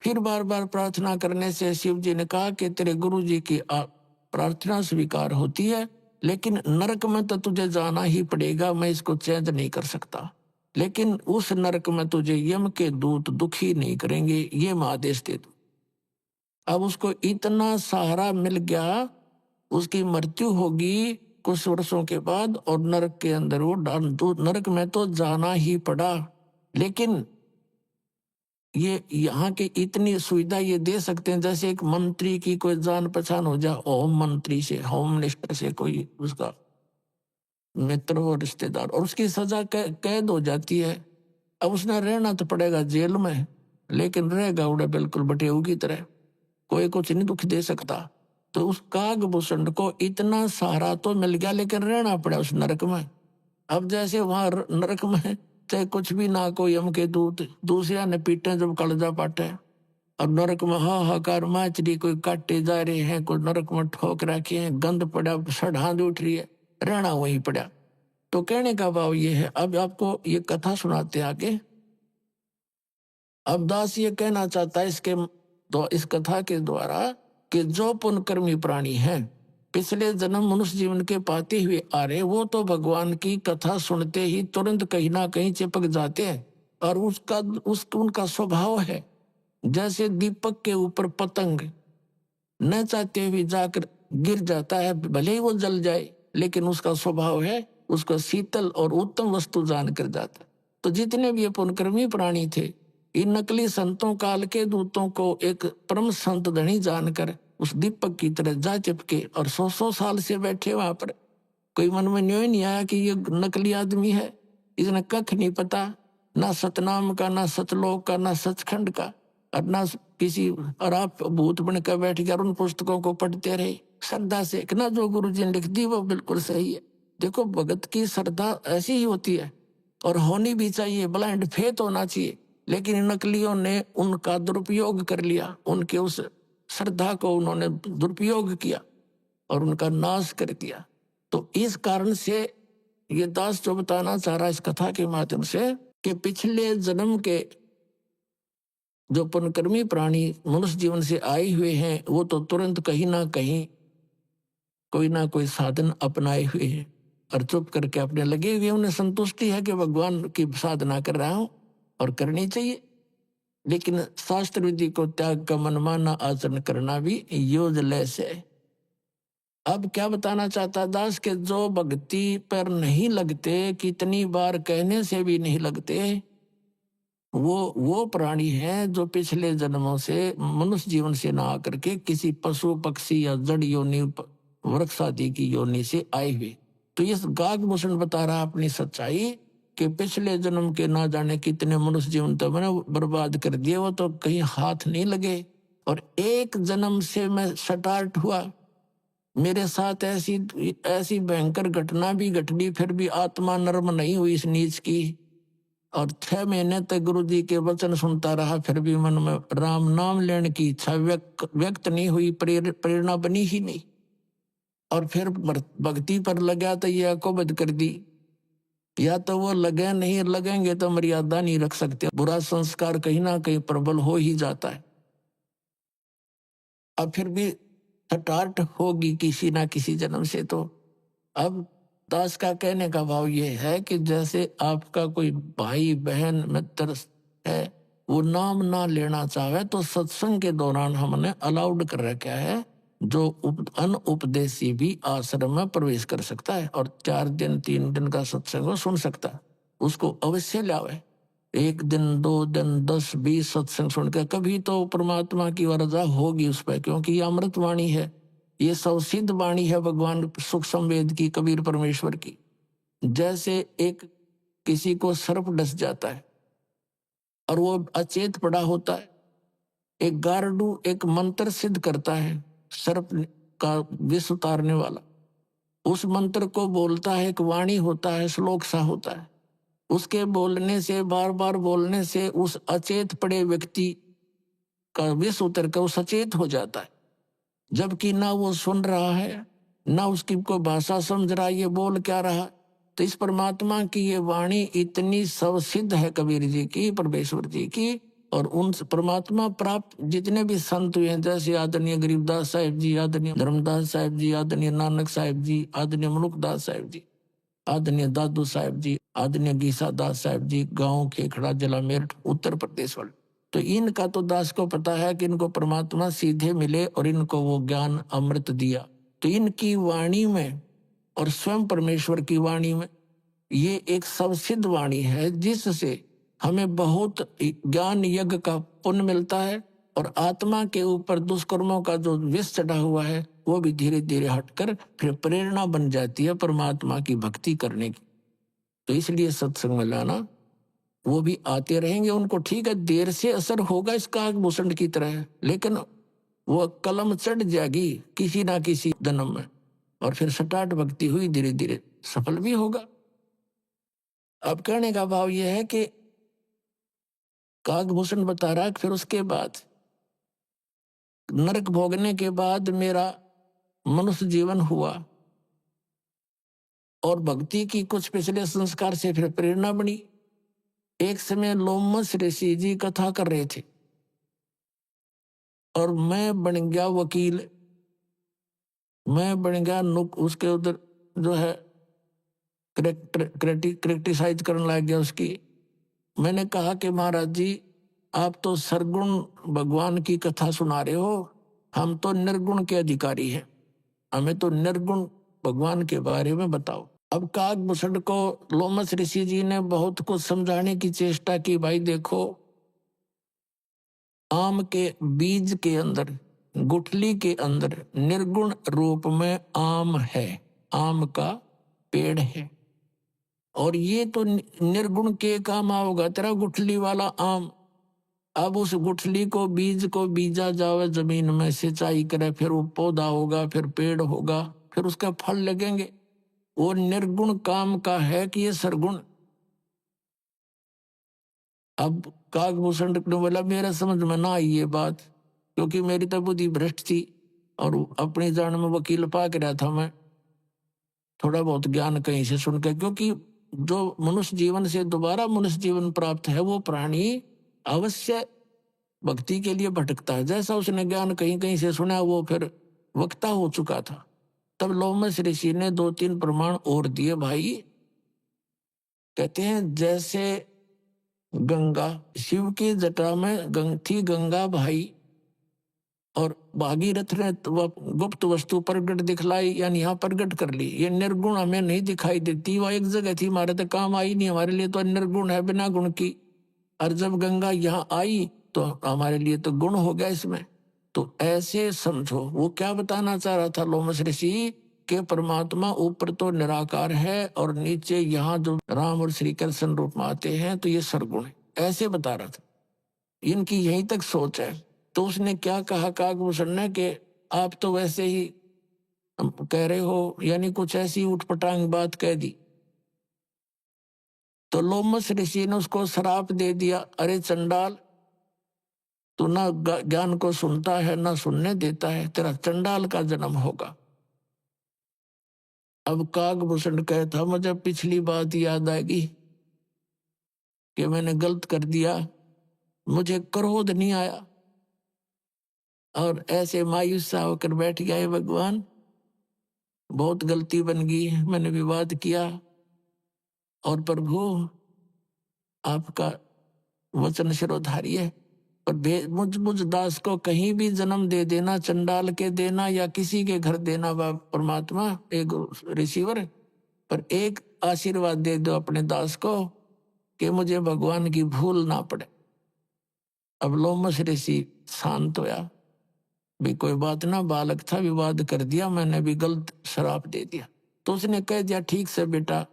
[SPEAKER 6] फिर बार बार प्रार्थना करने से शिव जी ने कहा कि तेरे गुरु जी की प्रार्थना स्वीकार होती है, लेकिन नरक में तो तुझे जाना ही पड़ेगा, मैं इसको चेंज नहीं कर सकता। लेकिन उस नरक में तुझे यम के दूत दुखी नहीं करेंगे, ये मैं आदेश दे दूं। अब उसको इतना सहारा मिल गया, उसकी मृत्यु होगी कुछ वर्षों के बाद, और नरक के अंदर वो नरक में तो जाना ही पड़ा। लेकिन ये यहाँ के इतनी सुविधा ये दे सकते हैं, जैसे एक मंत्री की कोई जान पहचान हो जाए, होम मंत्री से, होम मिनिस्टर से कोई उसका मित्र हो, रिश्तेदार, और उसकी सजा कैद हो जाती है। अब उसने रहना तो पड़ेगा जेल में, लेकिन रहेगा उड़े बिल्कुल बटेऊ की तरह, कोई कुछ नहीं दुख दे सकता। तो उस कागभूषण को इतना सहारा तो मिल गया, लेकिन रहना पड़ा उस नरक में। अब जैसे वहां नरक में चाहे कुछ भी ना कोई हमके दूत, दूसरा ने पीटे जब कलजा पाटे, और नरक में हाहाकार माचरी, कोई काटे जा रहे हैं, कोई नरक में ठोक रखे हैं, गंद पड़ा, सड़ांध उठ रही है, रहना वहीं पड़ा। तो कहने का भाव ये है, अब आपको ये कथा सुनाते आगे। अब दास ये कहना चाहता है इस कथा के द्वारा कि जो पुण्यकर्मी प्राणी हैं, पिछले जन्म मनुष्य जीवन के पाते हुए आ रहे, वो तो भगवान की कथा सुनते ही तुरंत कहीं ना कहीं चिपक जाते हैं, और उनका स्वभाव है जैसे दीपक के ऊपर पतंग न चाहते हुए जाकर गिर जाता है, भले ही वो जल जाए, लेकिन उसका स्वभाव है उसको शीतल और उत्तम वस्तु जानकर जाता। तो जितने भी ये पुण्यकर्मी प्राणी थे, इन नकली संतों काल के दूतों को एक परम संत धनी जानकर उस दीपक की तरह जा चिपके, और 100 साल से बैठे वहां पर। कोई मन में न्योय नहीं आया कि ये नकली आदमी है, इसने कख नहीं पता, ना सतनाम का, ना सतलोक का, ना सचखंड का, और ना किसी, और आप भूत बनकर बैठ गया और उन पुस्तकों को पढ़ते रहे श्रद्धा से, ना जो गुरु जी ने लिख दी वो बिल्कुल सही है। देखो, भगत की श्रद्धा ऐसी ही होती है, और होनी भी चाहिए, ब्लाइंड फेथ होना चाहिए। लेकिन नकलियों ने उनका दुरुपयोग कर लिया, उनके उस श्रद्धा को उन्होंने दुरुपयोग किया और उनका नाश कर दिया। तो इस कारण से ये दास जो बताना चाह रहा है इस कथा के माध्यम से, कि पिछले जन्म के जो पुण्यकर्मी प्राणी मनुष्य जीवन से आए हुए हैं, वो तो तुरंत कहीं ना कहीं कोई ना कोई साधन अपनाए हुए हैं, और चुप करके अपने लगे हुए, उन्हें संतुष्टि है कि भगवान की साधना कर रहा हूं, और करनी चाहिए। लेकिन शास्त्र विधि को त्याग का मनमाना आचरण करना भी यूजलेस है। अब क्या बताना चाहता दास के जो भक्ति पर नहीं लगते, कितनी बार कहने से भी नहीं लगते, वो प्राणी हैं जो पिछले जन्मों से मनुष्य जीवन से ना आकर के किसी पशु पक्षी या जड़ योनि, वृक्ष आदि की योनि से आए हुए। तो ये गाग भूषण बता रहा अपनी सच्चाई कि पिछले जन्म के ना जाने कितने मनुष्य जीवन तो मैंने बर्बाद कर दिए, वो तो कहीं हाथ नहीं लगे। और एक जन्म से मैं स्टार्ट हुआ, मेरे साथ ऐसी भयंकर घटना भी घटनी, फिर भी आत्मा नर्म नहीं हुई इस नीच की। और 6 महीने तक गुरु जी के वचन सुनता रहा, फिर भी मन में राम नाम लेने की इच्छा व्यक्त नहीं हुई, प्रेरणा बनी ही नहीं। और फिर भक्ति पर लगा तो ये अकोबद कर दी, या तो वो लगे, नहीं लगेंगे तो मर्यादा नहीं रख सकते, बुरा संस्कार कहीं ना कहीं प्रबल हो ही जाता है। अब फिर भी स्टार्ट होगी किसी ना किसी जन्म से। तो अब दास का कहने का भाव ये है कि जैसे आपका कोई भाई बहन मित्र है, वो नाम ना लेना चाहे तो सत्संग के दौरान हमने अलाउड कर रखा है, जो अनउपदेशी भी आश्रम में प्रवेश कर सकता है और 4 दिन 3 दिन का सत्संग सुन सकता है। उसको अवश्य लावे, 1 दिन 2 दिन 10 20 सत्संग सुनकर कभी तो परमात्मा की वरदा होगी उस पर, क्योंकि ये अमृत वाणी है, ये सौसिद्ध वाणी है भगवान सुख संवेद की, कबीर परमेश्वर की। जैसे एक किसी को सर्प डस जाता है और वो अचेत पड़ा होता है, एक गारडू एक मंत्र सिद्ध करता है सर्प का विष उतारने वाला, उस मंत्र को बोलता है, एक वाणी होता है, श्लोक सा होता है, उसके बोलने से, बार बार बोलने से उस अचेत पड़े व्यक्ति का विष उतर कर वो सचेत हो जाता है। जबकि ना वो सुन रहा है, ना उसकी कोई भाषा समझ रहा है, ये बोल क्या रहा। तो इस परमात्मा की ये वाणी इतनी सवसिद्ध है कबीर जी की, परमेश्वर जी की, और उन परमात्मा प्राप्त जितने भी संत हुए हैं, जैसे आदरणीय गरीबदास साहिब जी, आदरणीय धर्मदास साहिब जी, आदरणीय नानक साहिब जी, आदरणीय मनुकदास साहिब जी, आदरणीय दादू साहिब जी, आदरणीय गीसा दास साहिब जी, गांव खेखड़ा जिला मेरठ उत्तर प्रदेश वाले, तो इनका तो दास को पता है कि इनको परमात्मा सीधे मिले और इनको वो ज्ञान अमृत दिया। तो इनकी वाणी में और स्वयं परमेश्वर की वाणी में ये एक सबसिद्ध वाणी है, जिससे हमें बहुत ज्ञान यज्ञ का पुण्य मिलता है, और आत्मा के ऊपर दुष्कर्मों का जो विष चढ़ा हुआ है वो भी धीरे धीरे हटकर फिर प्रेरणा बन जाती है परमात्मा की भक्ति करने की। तो इसलिए सत्संग में लाना, वो भी आते रहेंगे, उनको ठीक है देर से असर होगा इसका भूषण की तरह, लेकिन वो कलम चढ़ जाएगी किसी ना किसी जन्म में, और फिर स्टार्ट भक्ति हुई, धीरे धीरे सफल भी होगा। अब कहने का भाव यह है कि काकभूषण बता रहा फिर उसके बाद नरक भोगने के बाद मेरा मनुष्य जीवन हुआ और भक्ति की कुछ पिछले संस्कार से फिर प्रेरणा बनी। एक समय लोमस ऋषि जी कथा कर रहे थे और मैं बन गया वकील, मैं बन गया उसके उधर जो है क्रिटिसाइज करने लग गया उसकी। मैंने कहा कि महाराज जी आप तो सरगुण भगवान की कथा सुना रहे हो, हम तो निर्गुण के अधिकारी हैं, हमें तो निर्गुण भगवान के बारे में बताओ। अब काकभूषण को लोमस ऋषि जी ने बहुत कुछ समझाने की चेष्टा की। भाई देखो, आम के बीज के अंदर, गुठली के अंदर निर्गुण रूप में आम है, आम का पेड़ है, और ये तो निर्गुण के काम आओगा तेरा गुठली वाला आम। अब उस गुठली को, बीज को बीजा जावे जमीन में, सिंचाई करे, फिर वो पौधा होगा, फिर पेड़ होगा, फिर उसका फल लगेंगे। वो निर्गुण काम का है कि ये सरगुण। अब काकभूषण ने बोला मेरा समझ में ना आई ये बात, क्योंकि मेरी तो बुद्धि भ्रष्ट थी और अपनी जान में वकील पाक रहा था मैं, थोड़ा बहुत ज्ञान कहीं से सुनकर। क्योंकि जो मनुष्य जीवन से दोबारा मनुष्य जीवन प्राप्त है वो प्राणी अवश्य भक्ति के लिए भटकता है। जैसा उसने ज्ञान कहीं कहीं से सुना वो फिर वक्ता हो चुका था। तब लोमस ऋषि ने 2-3 प्रमाण और दिए। भाई कहते हैं जैसे गंगा, शिव की जटा में थी गंगा भाई, और भागीरथ ने गुप्त वस्तु प्रगट दिखलाई, यानी यहाँ प्रगट कर ली। ये निर्गुण हमें नहीं दिखाई देती, वह एक जगह थी, हमारे तो काम आई नहीं, हमारे लिए तो निर्गुण है बिना गुण की। और जब गंगा यहाँ आई तो हमारे लिए तो गुण हो गया इसमें। तो ऐसे समझो वो क्या बताना चाह रहा था लोमस ऋषि के परमात्मा ऊपर तो निराकार है और नीचे यहाँ जो राम और श्री कृष्ण रूप में आते हैं तो ये सरगुण है, ऐसे बता रहा था। इनकी यहीं तक सोच है। तो उसने क्या कहा काकभूषण ने कि आप तो वैसे ही कह रहे हो, यानी कुछ ऐसी उठपटांग बात कह दी। तो लोमस ऋषि ने उसको श्राप दे दिया, अरे चंडाल, तू ना ज्ञान को सुनता है ना सुनने देता है, तेरा चंडाल का जन्म होगा। अब काकभूषण कहता मुझे पिछली बात याद आएगी कि मैंने गलत कर दिया, मुझे क्रोध नहीं आया, और ऐसे मायूस सा होकर बैठ गया है भगवान, बहुत गलती बन गई, मैंने विवाद किया, और प्रभु आपका वचन शिरोधारी है, और मुझ दास को कहीं भी जन्म दे देना, चंडाल के देना या किसी के घर देना, परमात्मा एक रिसीवर, पर एक आशीर्वाद दे दो अपने दास को कि मुझे भगवान की भूल ना पड़े। अब लोमस ऋषि शांत होया, भी कोई बात ना, बालक था, विवाद कर दिया, मैंने भी गलत श्राप दे दिया। तो उसने कह दिया ठीक से बेटा,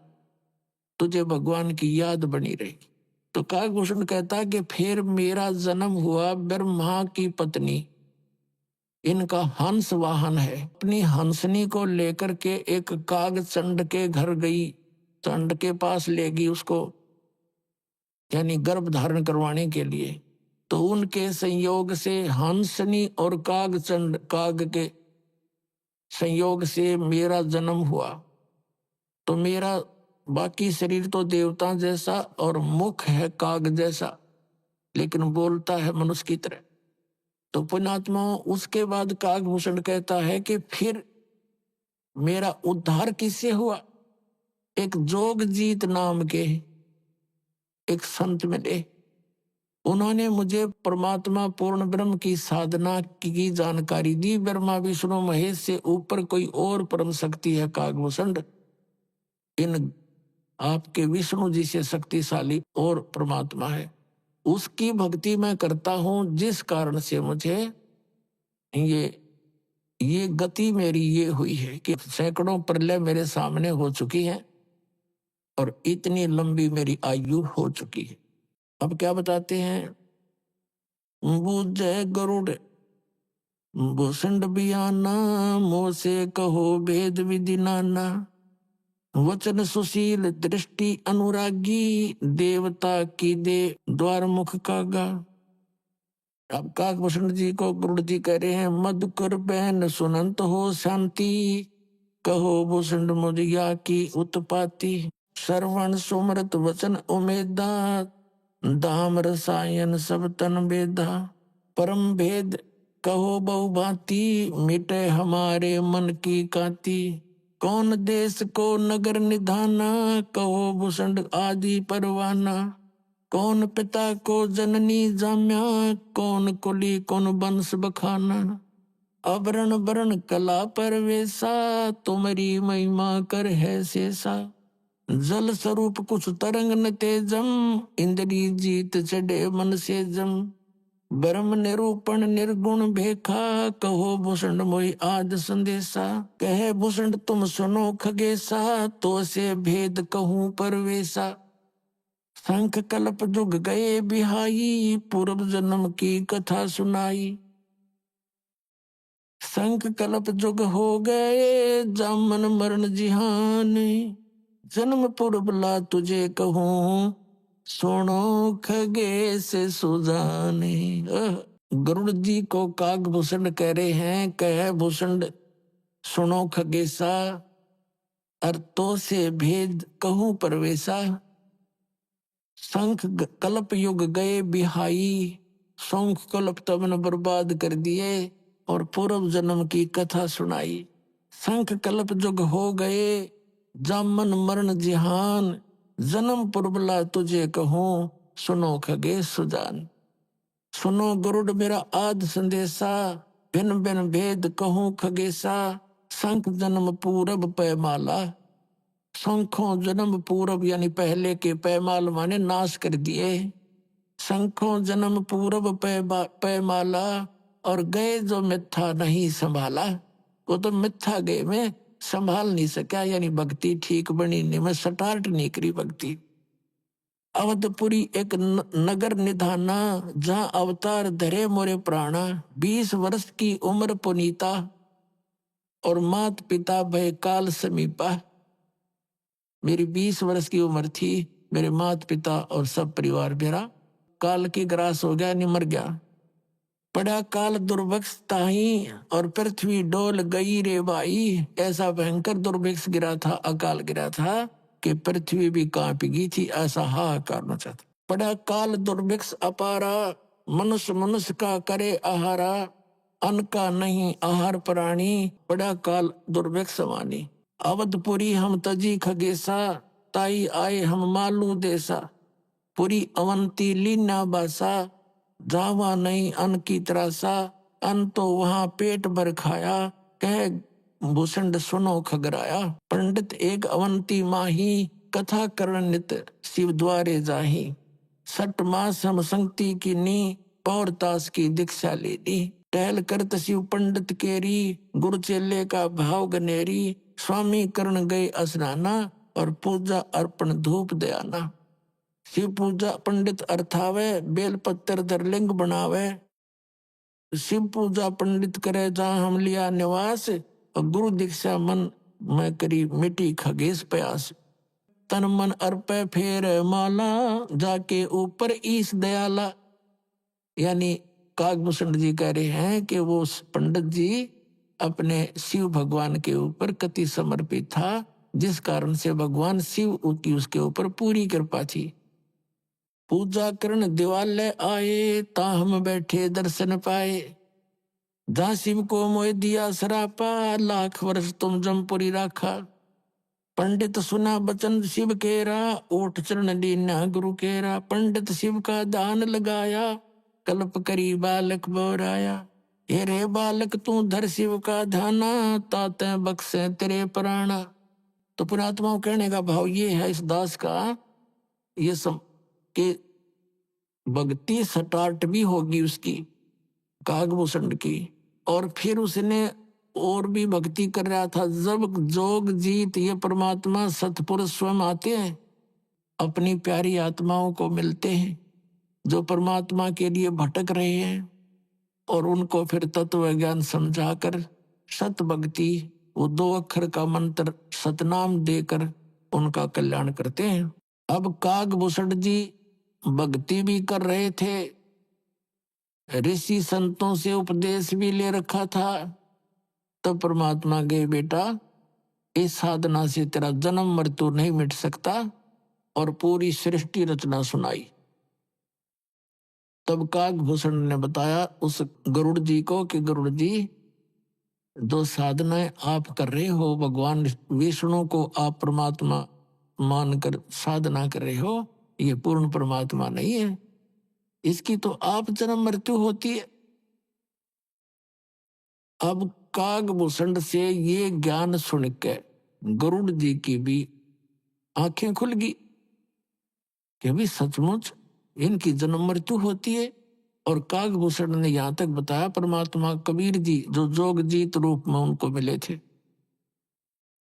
[SPEAKER 6] तुझे भगवान की याद बनी रहेगी। तो काकभूषण कहता है कि फिर मेरा जन्म हुआ ब्रह्मा की पत्नी, इनका हंस वाहन है, अपनी हंसनी को लेकर के एक काग चंड के घर गई, चंड के पास ले गई उसको, यानी गर्भ धारण करवाने के लिए। तो उनके संयोग से हंसनी और काग के संयोग से मेरा जन्म हुआ। तो मेरा बाकी शरीर तो देवता जैसा और मुख है काग जैसा, लेकिन बोलता है मनुष्य की तरह। तो पुण्यात्मा उसके बाद काकभूषण कहता है कि फिर मेरा उद्धार किससे हुआ? एक जोगजीत नाम के एक संत मिले, उन्होंने मुझे परमात्मा पूर्ण ब्रह्म की साधना की जानकारी दी। ब्रह्मा विष्णु महेश से ऊपर कोई और परम शक्ति है काकभूषण, इन आपके विष्णु जी से शक्तिशाली और परमात्मा है, उसकी भक्ति मैं करता हूं, जिस कारण से मुझे ये गति मेरी ये हुई है कि सैकड़ों प्रलय मेरे सामने हो चुकी है और इतनी लंबी मेरी आयु हो चुकी है। अब क्या बताते हैं, बुझे गरुड़ भूषण बियाना, मोह से कहो भेद विधि नाना, वचन सुशील दृष्टि अनुरागी, देवता की दे द्वार मुख कागा। अब काकभूषण जी को गुरुड़ जी कह रहे हैं, मधुकर बहन सुनंत हो शांति, कहो भूषण मुझिया की उत्पाती। श्रवण सुमृत वचन उमेदा, धाम रसायन सब तन बेदा। परम भेद कहो बहुभांति, मिटे हमारे मन की कांति। कौन देश को नगर निधाना, कहो भूषण आदि परवाना। कौन पिता को जननी जाम्या, कौन कुली कौन वंश बखाना। अवरण वरण कला परवेशा, तुम्हारी महिमा कर है शेषा। जल स्वरूप कुछ तरंग न तेजम, इंद्री जीत चढ़े मन से जम। ब्रह्म निरूपण निर्गुण भेखा, कहो भूषण मोहि आद संदेशा। कहे भूषण तुम सुनो खगेशा, तो से भेद कहूँ परवेशा। शंख कल्प जुग गए बिहाई, पूर्व जन्म की कथा सुनाई। शंख कल्प जुग हो गए, जामन मरण जिहान। जन्म पूर्व ला तुझे कहूँ, सुनो खगे से सुजाने। गरुड़ जी को काकभूषण कह रहे हैं, कह भूषण सुनो खगेसा, अर्थों से भेद कहूँ परवेशा। शंख कल्प युग गए बिहाई, शंख कल्प तमन बर्बाद कर दिए और पूर्व जन्म की कथा सुनाई। शंख कल्प युग हो गए, जामन मरण जिहान। जन्म पुरबला तुझे कहूँ, सुनो खगे सुजान। सुनो गरुड़ मेरा आद संदेशा, भिन्न भिन्न भेद कहूँ खगेसा। शंख जन्म पूरब पैमाला, शंखों जन्म पूरब यानी पहले के पैमाल माने नाश कर दिए। शंखों जन्म पूरब पैमाला, और गए जो मिथ्या नहीं संभाला। वो तो मिथ्या गए में संभाल नहीं सका, यानी भक्ति ठीक बनी नहीं, मैं स्टार्ट नहीं करी भक्ति। अवधपुरी एक नगर निधाना, जहाँ अवतार धरे मोरे प्राणा। 20 वर्ष की उम्र पुनीता, और मात पिता भय काल समीपा। मेरी 20 वर्ष की उम्र थी, मेरे माता पिता और सब परिवार मेरा काल की ग्रास हो गया, निमर गया। पड़ा काल दुर्भिक्ष ताही, और पृथ्वी डोल गई रे भाई। ऐसा भयंकर दुर्भिक्ष गिरा था, अकाल गिरा था कि पृथ्वी भी कांप गई थी, ऐसा हाहाकार मचा था। पड़ा काल दुर्भिक्ष अपारा, मनुष्य मनुष्य का करे आहारा। अन्न का नहीं आहार प्राणी, पड़ा काल दुर्भिक्ष समानी। अवधपुरी हम तजी खगेसा, ताई आए हम मालू देसा। पुरी अवंती लीना बासा, जावा नहीं अन्न की त्रासा। अन्न तो वहां पेट भर खाया, कह भूषण सुनो खगराया। पंडित एक अवंती माही, कथा करण नित शिव द्वारे जाही। 6 मास हम संगति की नी, पौर तास की दीक्षा लेनी। टहल करत शिव पंडित केरी, गुरु चेले का भाव गनेरी। स्वामी करण गए स्नाना, और पूजा अर्पण धूप दयाना। शिव पूजा पंडित अर्थावे, बेलपत्र दरलिंग बनावे। शिव पूजा पंडित करे जहाँ हम लिया निवास, और गुरु दीक्षा मन में करी मिटी खगेश प्यास। तन मन अर्पे फेर माला, जाके ऊपर ईश दयाला। यानी काकभूषण जी कह रहे हैं कि वो पंडित जी अपने शिव भगवान के ऊपर कति समर्पित था, जिस कारण से भगवान शिव की उसके ऊपर पूरी कृपा थी। पूजा करण दिवालय आए, ता हम बैठे दर्शन पाए। जहाँ शिव को मोह दिया सरापा, लाख वर्ष तुम जमपुरी राखा। पंडित सुना बचन शिव केरा, ओठ चरण लीना गुरु केरा। पंडित शिव का दान लगाया, कल्प करी बालक बोराया। हे रे बालक तू धर शिव का ध्याना, ताते बख्शे तेरे प्राणा। तो पुरात्माओं कहने का भाव ये है इस दास का, ये कि भक्ति स्टार्ट भी होगी उसकी काकभूषण की, और फिर उसने और भी भक्ति कर रहा था। जब जोग जीत ये परमात्मा सतपुरुष स्वयं आते हैं, अपनी प्यारी आत्माओं को मिलते हैं जो परमात्मा के लिए भटक रहे हैं, और उनको फिर तत्व ज्ञान समझाकर सत भक्ति, वो 2 अक्षर का मंत्र सतनाम देकर उनका कल्याण करते हैं। अब कागभूषण जी भक्ति भी कर रहे थे, ऋषि संतों से उपदेश भी ले रखा था। तब परमात्मा गए, बेटा इस साधना से तेरा जन्म मृत्यु नहीं मिट सकता, और पूरी सृष्टि रचना सुनाई। तब कागभूषण ने बताया उस गरुड़ जी को कि गरुड़ जी, जो साधनाएं आप कर रहे हो, भगवान विष्णु को आप परमात्मा मानकर साधना कर रहे हो, ये पूर्ण परमात्मा नहीं है, इसकी तो आप जन्म मृत्यु होती है। अब कागभूषण से ये ज्ञान सुन के गरुड़ जी की भी आंखें खुल गई कि अभी सचमुच इनकी जन्म मृत्यु होती है। और कागभूषण ने यहां तक बताया, परमात्मा कबीर जी जो जोगजीत रूप में उनको मिले थे,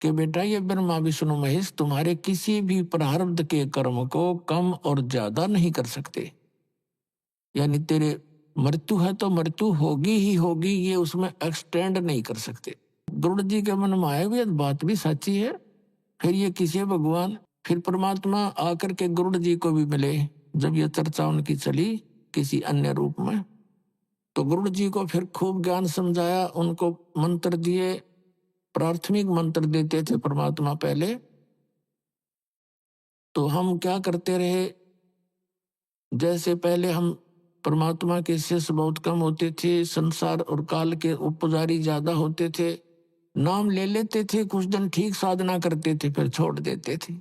[SPEAKER 6] कि बेटा ये ब्रह्मा विष्णु महेश तुम्हारे किसी भी प्रारब्ध के कर्म को कम और ज्यादा नहीं कर सकते। यानी तेरे मृत्यु है तो मृत्यु होगी ही होगी, ये उसमें एक्सटेंड नहीं कर सकते। गरुड़ जी के मन में आया, बात भी सच्ची है। फिर ये किसी भगवान, फिर परमात्मा आकर के गरुड़ जी को भी मिले। जब ये चर्चा उनकी चली किसी अन्य रूप में, तो गरुड़ जी को फिर खूब ज्ञान समझाया, उनको मंत्र दिए, प्राथमिक मंत्र देते थे परमात्मा पहले। तो हम क्या करते रहे, जैसे पहले हम परमात्मा के शिष्य बहुत कम होते थे, संसार और काल के उपपुजारी ज्यादा होते थे, नाम ले लेते थे, कुछ दिन ठीक साधना करते थे, फिर छोड़ देते थे।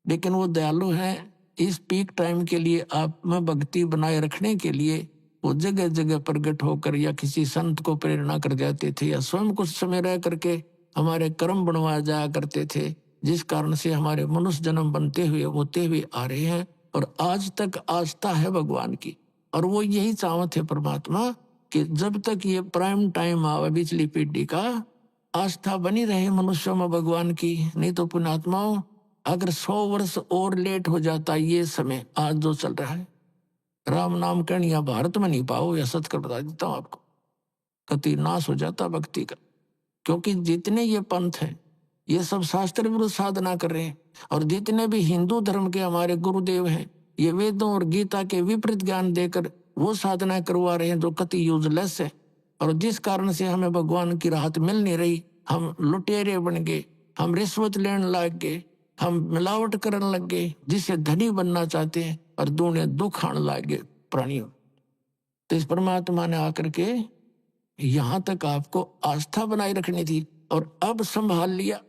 [SPEAKER 6] लेकिन वो दयालु हैं, इस पीक टाइम के लिए आप में भक्ति बनाए रखने के लिए वो जगह जगह प्रकट होकर या किसी संत को प्रेरणा कर जाते थे, या स्वयं कुछ समय रह करके हमारे कर्म बनवा जाया करते थे, जिस कारण से हमारे मनुष्य जन्म बनते हुए होते हुए आ रहे हैं, और आज तक आस्था है भगवान की। और वो यही चाहत है परमात्मा कि जब तक ये प्राइम टाइम आवे पिछली पीढ़ी का, आस्था बनी रहे मनुष्यों में भगवान की। नहीं तो पुण्यात्माओं, अगर 100 वर्ष और लेट हो जाता ये समय आज जो चल रहा है, राम नाम करणिया भारत में नहीं पाओ, या सच कर बता देता हूं आपको, कति नाश हो जाता भक्ति का। क्योंकि जितने ये पंथ हैं ये सब शास्त्र विरुद्ध साधना कर रहे हैं, और जितने भी हिंदू धर्म के हमारे गुरुदेव हैं ये वेदों और गीता के विपरीत ज्ञान देकर वो साधना करवा रहे हैं जो कति यूजलेस है। और जिस कारण से हमें भगवान की राहत मिल नहीं रही, हम लुटेरे बन गए, हम रिश्वत लेने लग गए, हम मिलावट करने लग गए, जिससे धनी बनना चाहते हैं, और दूने दुख आने लग गए प्राणियों। तो इस परमात्मा ने आकर के यहां तक आपको आस्था बनाए रखनी थी, और अब संभाल लिया।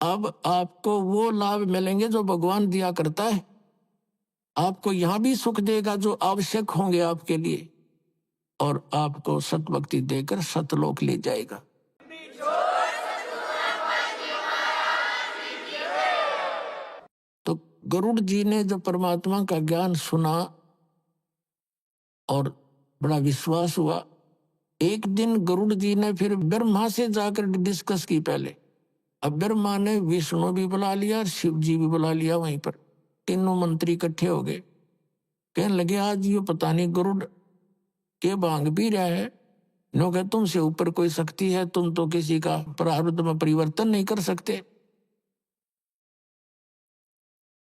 [SPEAKER 6] अब आपको वो लाभ मिलेंगे जो भगवान दिया करता है। आपको यहां भी सुख देगा जो आवश्यक होंगे आपके लिए, और आपको सतभक्ति देकर सतलोक ले जाएगा। तो गरुड़ जी ने जब परमात्मा का ज्ञान सुना और बड़ा विश्वास हुआ, एक दिन गरुड़ जी ने फिर ब्रह्मा से जाकर डिस्कस की पहले। अब ब्रह्मा ने विष्णु भी बुला लिया और शिव जी भी बुला लिया, वहीं पर तीनों मंत्री इकट्ठे हो गए। कहने लगे आज ये पता नहीं गरुड़ के भांग भी रहा है, नो कहे तुमसे ऊपर कोई शक्ति है, तुम तो किसी का प्रारब्ध में परिवर्तन नहीं कर सकते।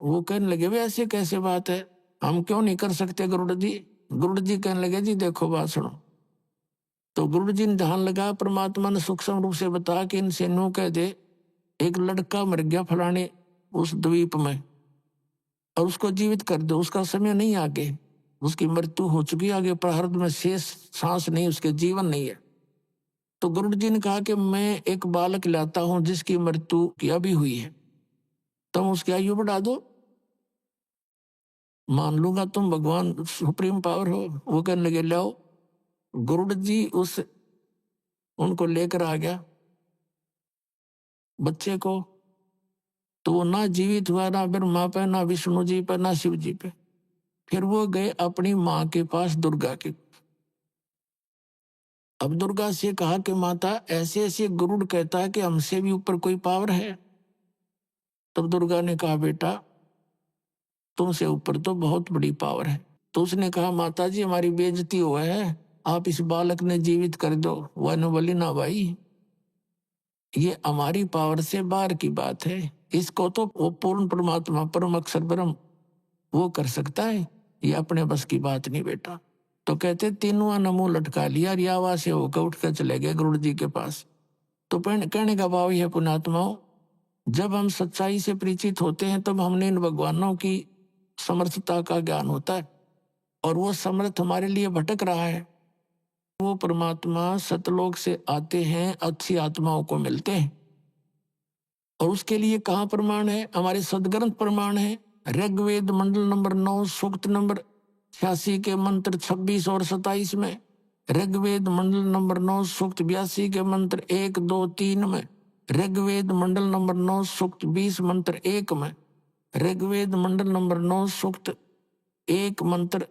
[SPEAKER 6] वो कहने लगे वे ऐसे कैसे बात है, हम क्यों नहीं कर सकते गरुड़ जी। गरुड़ जी कहने लगे जी देखो बात सुनो। तो गरुड़ जी ने ध्यान लगा, परमात्मा ने सूक्ष्म रूप से बताया कि इनसे नो कह दे एक लड़का मर गया फलाने उस द्वीप में, और उसको जीवित कर दो, उसका समय नहीं आगे, उसकी मृत्यु हो चुकी, आगे प्रारब्ध में शेष सांस नहीं, उसके जीवन नहीं है। तो गरुड़ जी ने कहा कि मैं एक बालक लाता हूं जिसकी मृत्यु की अभी हुई है, तुम उसकी आयु बढ़ा दो, मान लूंगा तुम भगवान सुप्रीम पावर हो। वो कहने लगे लाओ। गरुड़ जी उनको लेकर आ गया बच्चे को, तो वो ना जीवित हुआ, ना ब्रह्मा पे, ना विष्णु जी पे, ना शिव जी पे। फिर वो गए अपनी माँ के पास दुर्गा के। अब दुर्गा से कहा कि माता ऐसे ऐसे गरुड़ कहता है कि हमसे भी ऊपर कोई पावर है। तब दुर्गा ने कहा बेटा तुमसे ऊपर तो बहुत बड़ी पावर है। तो उसने कहा माता जी हमारी बेइज्जती हुआ है, आप इस बालक ने जीवित कर दो। वह ने बोली ना भाई, ये हमारी पावर से बाहर की बात है, इसको तो वो पूर्ण परमात्मा परम अक्षर ब्रह्म वो कर सकता है, ये अपने बस की बात नहीं बेटा। तो कहते तीनों ने मुंह लटका लिया और यावा से होकर उठ कर चले गए गुरु जी के पास। तो कहने का भाव यह पुण्यात्माओं, जब हम सच्चाई से परिचित होते हैं तब हमने इन भगवानों की समर्थता का ज्ञान होता है, और वो समर्थ हमारे लिए भटक रहा है। वो परमात्मा सतलोक से आते हैं, अच्छी आत्माओं को मिलते हैं, और उसके लिए कहाँ प्रमाण है? हमारे सदग्रंथ प्रमाण है। ऋग्वेद मंडल नंबर 9 सूक्त नंबर 86 के मंत्र 26 और 27 में, ऋग्वेद मंडल नंबर 9 सूक्त 82 के मंत्र 1, 2, 3 में, ऋग्वेद मंडल नंबर 9 सूक्त 20 मंत्र 1 में, ऋग्वेद मंडल नंबर 9 सूक्त 1 मंत्र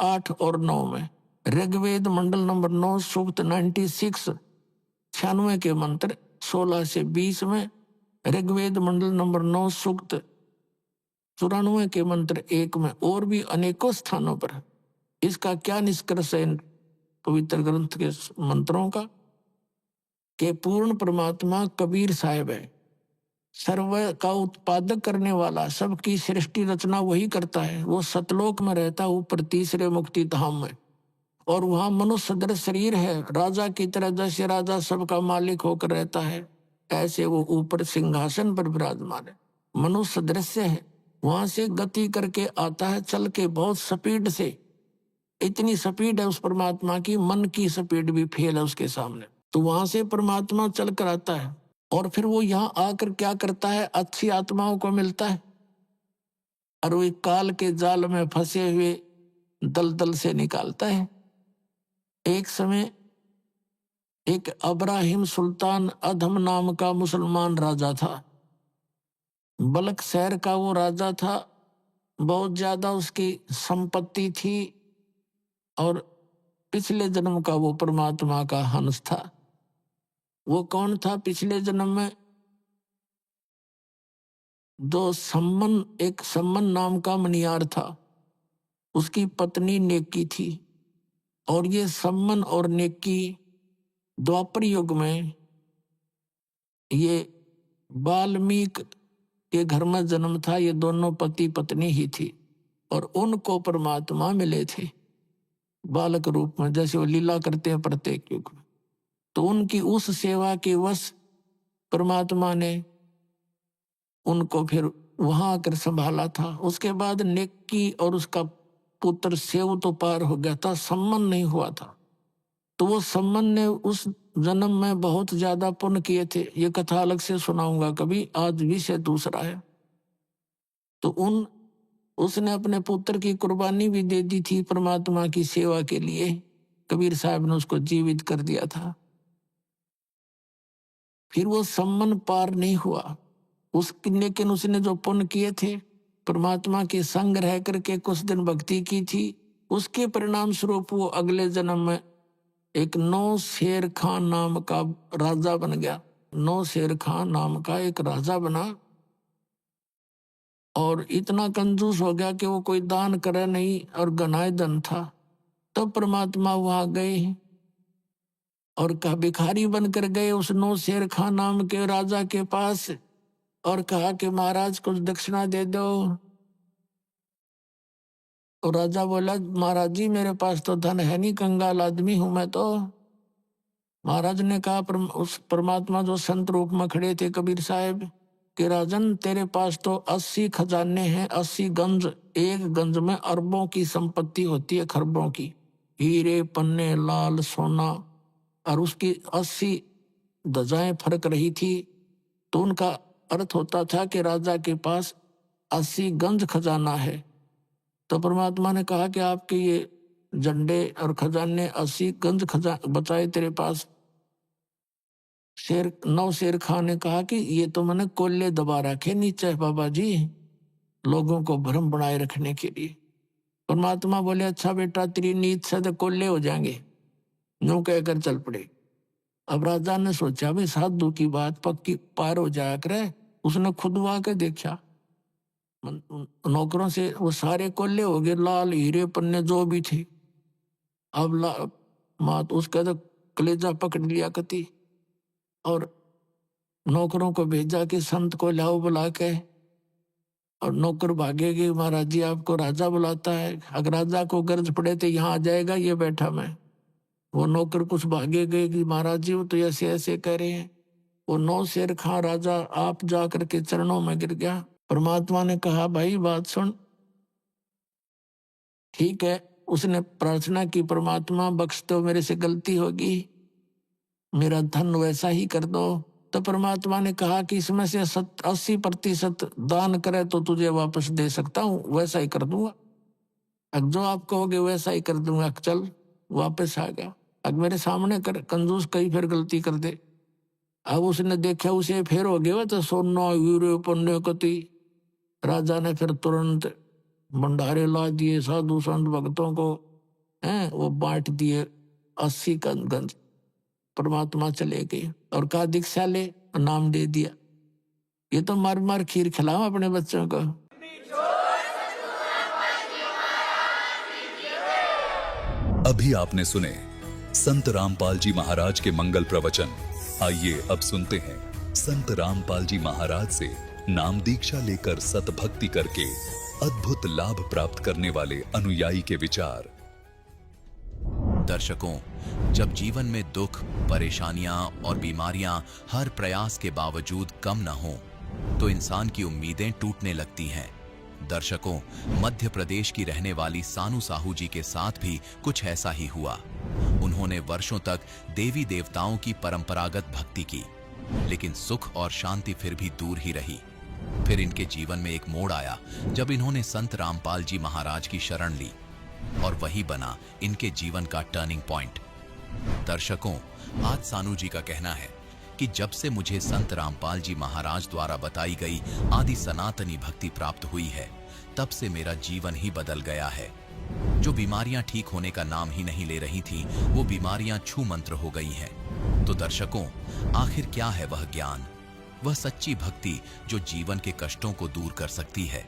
[SPEAKER 6] 8 और 9 में, ऋग्वेद मंडल नंबर 9 सूक्त 96 के मंत्र 16 से 20 में, ऋग्वेद मंडल नंबर 9 सूक्त 94 के मंत्र 1 में, और भी अनेकों स्थानों पर। इसका क्या निष्कर्ष है पवित्र ग्रंथ के मंत्रों का? कि पूर्ण परमात्मा कबीर साहब है, सर्व का उत्पादक करने वाला, सबकी सृष्टि रचना वही करता है। वो सतलोक में रहता है, ऊपर तीसरे मुक्ति धाम में, और वहां मनुष्य सदृश शरीर है, राजा की तरह जैसे राजा सबका मालिक होकर रहता है, ऐसे वो ऊपर सिंहासन पर विराजमान है, मनुष्य दृश्य है। वहां से गति करके आता है, चल के बहुत स्पीड से, इतनी स्पीड है उस परमात्मा की, मन की स्पीड भी फेल है उसके सामने। तो वहां से परमात्मा चल कर आता है, और फिर वो यहाँ आकर क्या करता है? अच्छी आत्माओं को मिलता है, और वो काल के जाल में फंसे हुए दलदल से निकालता है। एक समय एक अब्राहिम सुल्तान अधम नाम का मुसलमान राजा था, बलक शहर का वो राजा था, बहुत ज्यादा उसकी संपत्ति थी, और पिछले जन्म का वो परमात्मा का हंस था। वो कौन था पिछले जन्म में? एक सम्मन नाम का मनियार था, उसकी पत्नी नेकी थी, और ये सम्मन और नेकी द्वापर युग में ये वाल्मीकि के घर में जन्म था। ये दोनों पति पत्नी ही थी, और उनको परमात्मा मिले थे बालक रूप में, जैसे वो लीला करते हैं प्रत्येक युग में। तो उनकी उस सेवा के वश परमात्मा ने उनको फिर वहां आकर संभाला था। उसके बाद नेकी और उसका पुत्र सेव तो पार हो गया था, सम्मन नहीं हुआ था। तो वो सम्मन ने उस जन्म में बहुत ज्यादा पुण्य किए थे, ये कथा अलग से सुनाऊंगा कभी, आज विषय दूसरा है। तो उसने अपने पुत्र की कुर्बानी भी दे दी थी परमात्मा की सेवा के लिए, कबीर साहब ने उसको जीवित कर दिया था। फिर वो सम्मन पार नहीं हुआ, लेकिन उसने जो पुण्य किए थे, परमात्मा के संग रह करके कुछ दिन भक्ति की थी, उसके परिणाम स्वरूप वो अगले जन्म में एक नौ शेर खान नाम का राजा बन गया। नौ शेर खान नाम का एक राजा बना, और इतना कंजूस हो गया कि वो कोई दान करे नहीं, और गनाए धन था। तब परमात्मा वहां गए और कहा, भिखारी बनकर गए उस नौ शेर खान नाम के राजा के पास, और कहा कि महाराज कुछ दक्षिणा दे दो। और राजा बोला, महाराज जी मेरे पास तो धन है नहीं, कंगाल आदमी हूं मैं तो। महाराज ने कहा, उस परमात्मा जो संत रूप में खड़े थे कबीर साहब, कि राजन तेरे पास तो 80 खजाने हैं, 80 गंज, एक गंज में अरबों की संपत्ति होती है, खरबों की, हीरे पन्ने लाल सोना, और उसकी 80 ध्वजाएं फरक रही थी। तो उनका अर्थ होता था कि राजा के पास 80 गंज खजाना है। तो परमात्मा ने कहा कि आपके ये झंडे और खजाने 80 गंज बचाए तेरे पास। नौ शेर खान ने कहा कि ये तो मैंने कोल्ले दबा रखे नीचे बाबा जी, लोगों को भ्रम बनाए रखने के लिए। परमात्मा बोले, अच्छा बेटा तेरी नीत से तो कोल्ले हो जाएंगे, यूं कहकर चल पड़े। अब राजा ने सोचा भाई साधु की बात पक्की पार हो जाया करे, उसने खुदवा के देखा, नौकरों से वो सारे कोल्ले हो गए, लाल हीरे पन्ने जो भी थे। अब मात उसका तो कलेजा पकड़ लिया कती, और नौकरों को भेजा कि संत को लाओ बुला के, और नौकर भागेगी, महाराज जी आपको राजा बुलाता है, अगर राजा को गर्ज पड़े तो यहाँ आ जाएगा, ये बैठा मैं। वो नौकर कुछ भागे गए कि महाराज जी वो तो ऐसे ऐसे कह रहे हैं। वो 9 शेर खां राजा आप जा करके चरणों में गिर गया। परमात्मा ने कहा भाई बात सुन, ठीक है। उसने प्रार्थना की, परमात्मा बख्श दो, मेरे से गलती होगी, मेरा धन वैसा ही कर दो। तो परमात्मा ने कहा कि इसमें से 80% दान करे तो तुझे वापस दे सकता हूँ, वैसा ही कर दूंगा। अब जो आप कहोगे वैसा ही कर दूंगा, चल वापस आ गया। अब मेरे सामने कर, कंजूस कहीं फिर गलती कर दे। अब उसने देखा उसे फिर हो गया तो सोना हीरे पुण्य कति। राजा ने फिर तुरंत भंडारे ला दिए, साधु संत भक्तों को हैं वो बांट दिए 80 गंज। परमात्मा चले गए और कहा दीक्षा ले, नाम दे दिया। ये तो मार मार खीर खिलाओ अपने बच्चों को।
[SPEAKER 7] अभी आपने सुने संत रामपाल जी महाराज के मंगल प्रवचन। आइए अब सुनते हैं संत रामपाल जी महाराज से नाम दीक्षा लेकर सतभक्ति करके अद्भुत लाभ प्राप्त करने वाले अनुयायी के विचार।
[SPEAKER 3] दर्शकों, जब जीवन में दुख, परेशानियां और बीमारियां हर प्रयास के बावजूद कम न हो, तो इंसान की उम्मीदें टूटने लगती हैं। दर्शकों, मध्य प्रदेश की रहने वाली सानू साहू जी के साथ भी कुछ ऐसा ही हुआ। उन्होंने वर्षों तक देवी देवताओं की परंपरागत भक्ति की, लेकिन सुख और शांति फिर भी दूर ही रही। फिर इनके जीवन में एक मोड़ आया जब इन्होंने संत रामपाल जी महाराज की शरण ली, और वही बना इनके जीवन का टर्निंग पॉइंट। दर्शकों, आज सानू जी का कहना है कि जब से मुझे संत रामपाल जी महाराज द्वारा बताई गई आदि सनातनी भक्ति प्राप्त हुई है, तब से मेरा जीवन ही बदल गया है। जो बीमारियां ठीक होने का नाम ही नहीं ले रही थीं, वो बीमारियां छू मंत्र हो गई हैं। तो दर्शकों, आखिर क्या है वह ज्ञान, वह सच्ची भक्ति जो जीवन के कष्टों को दूर कर सकती है?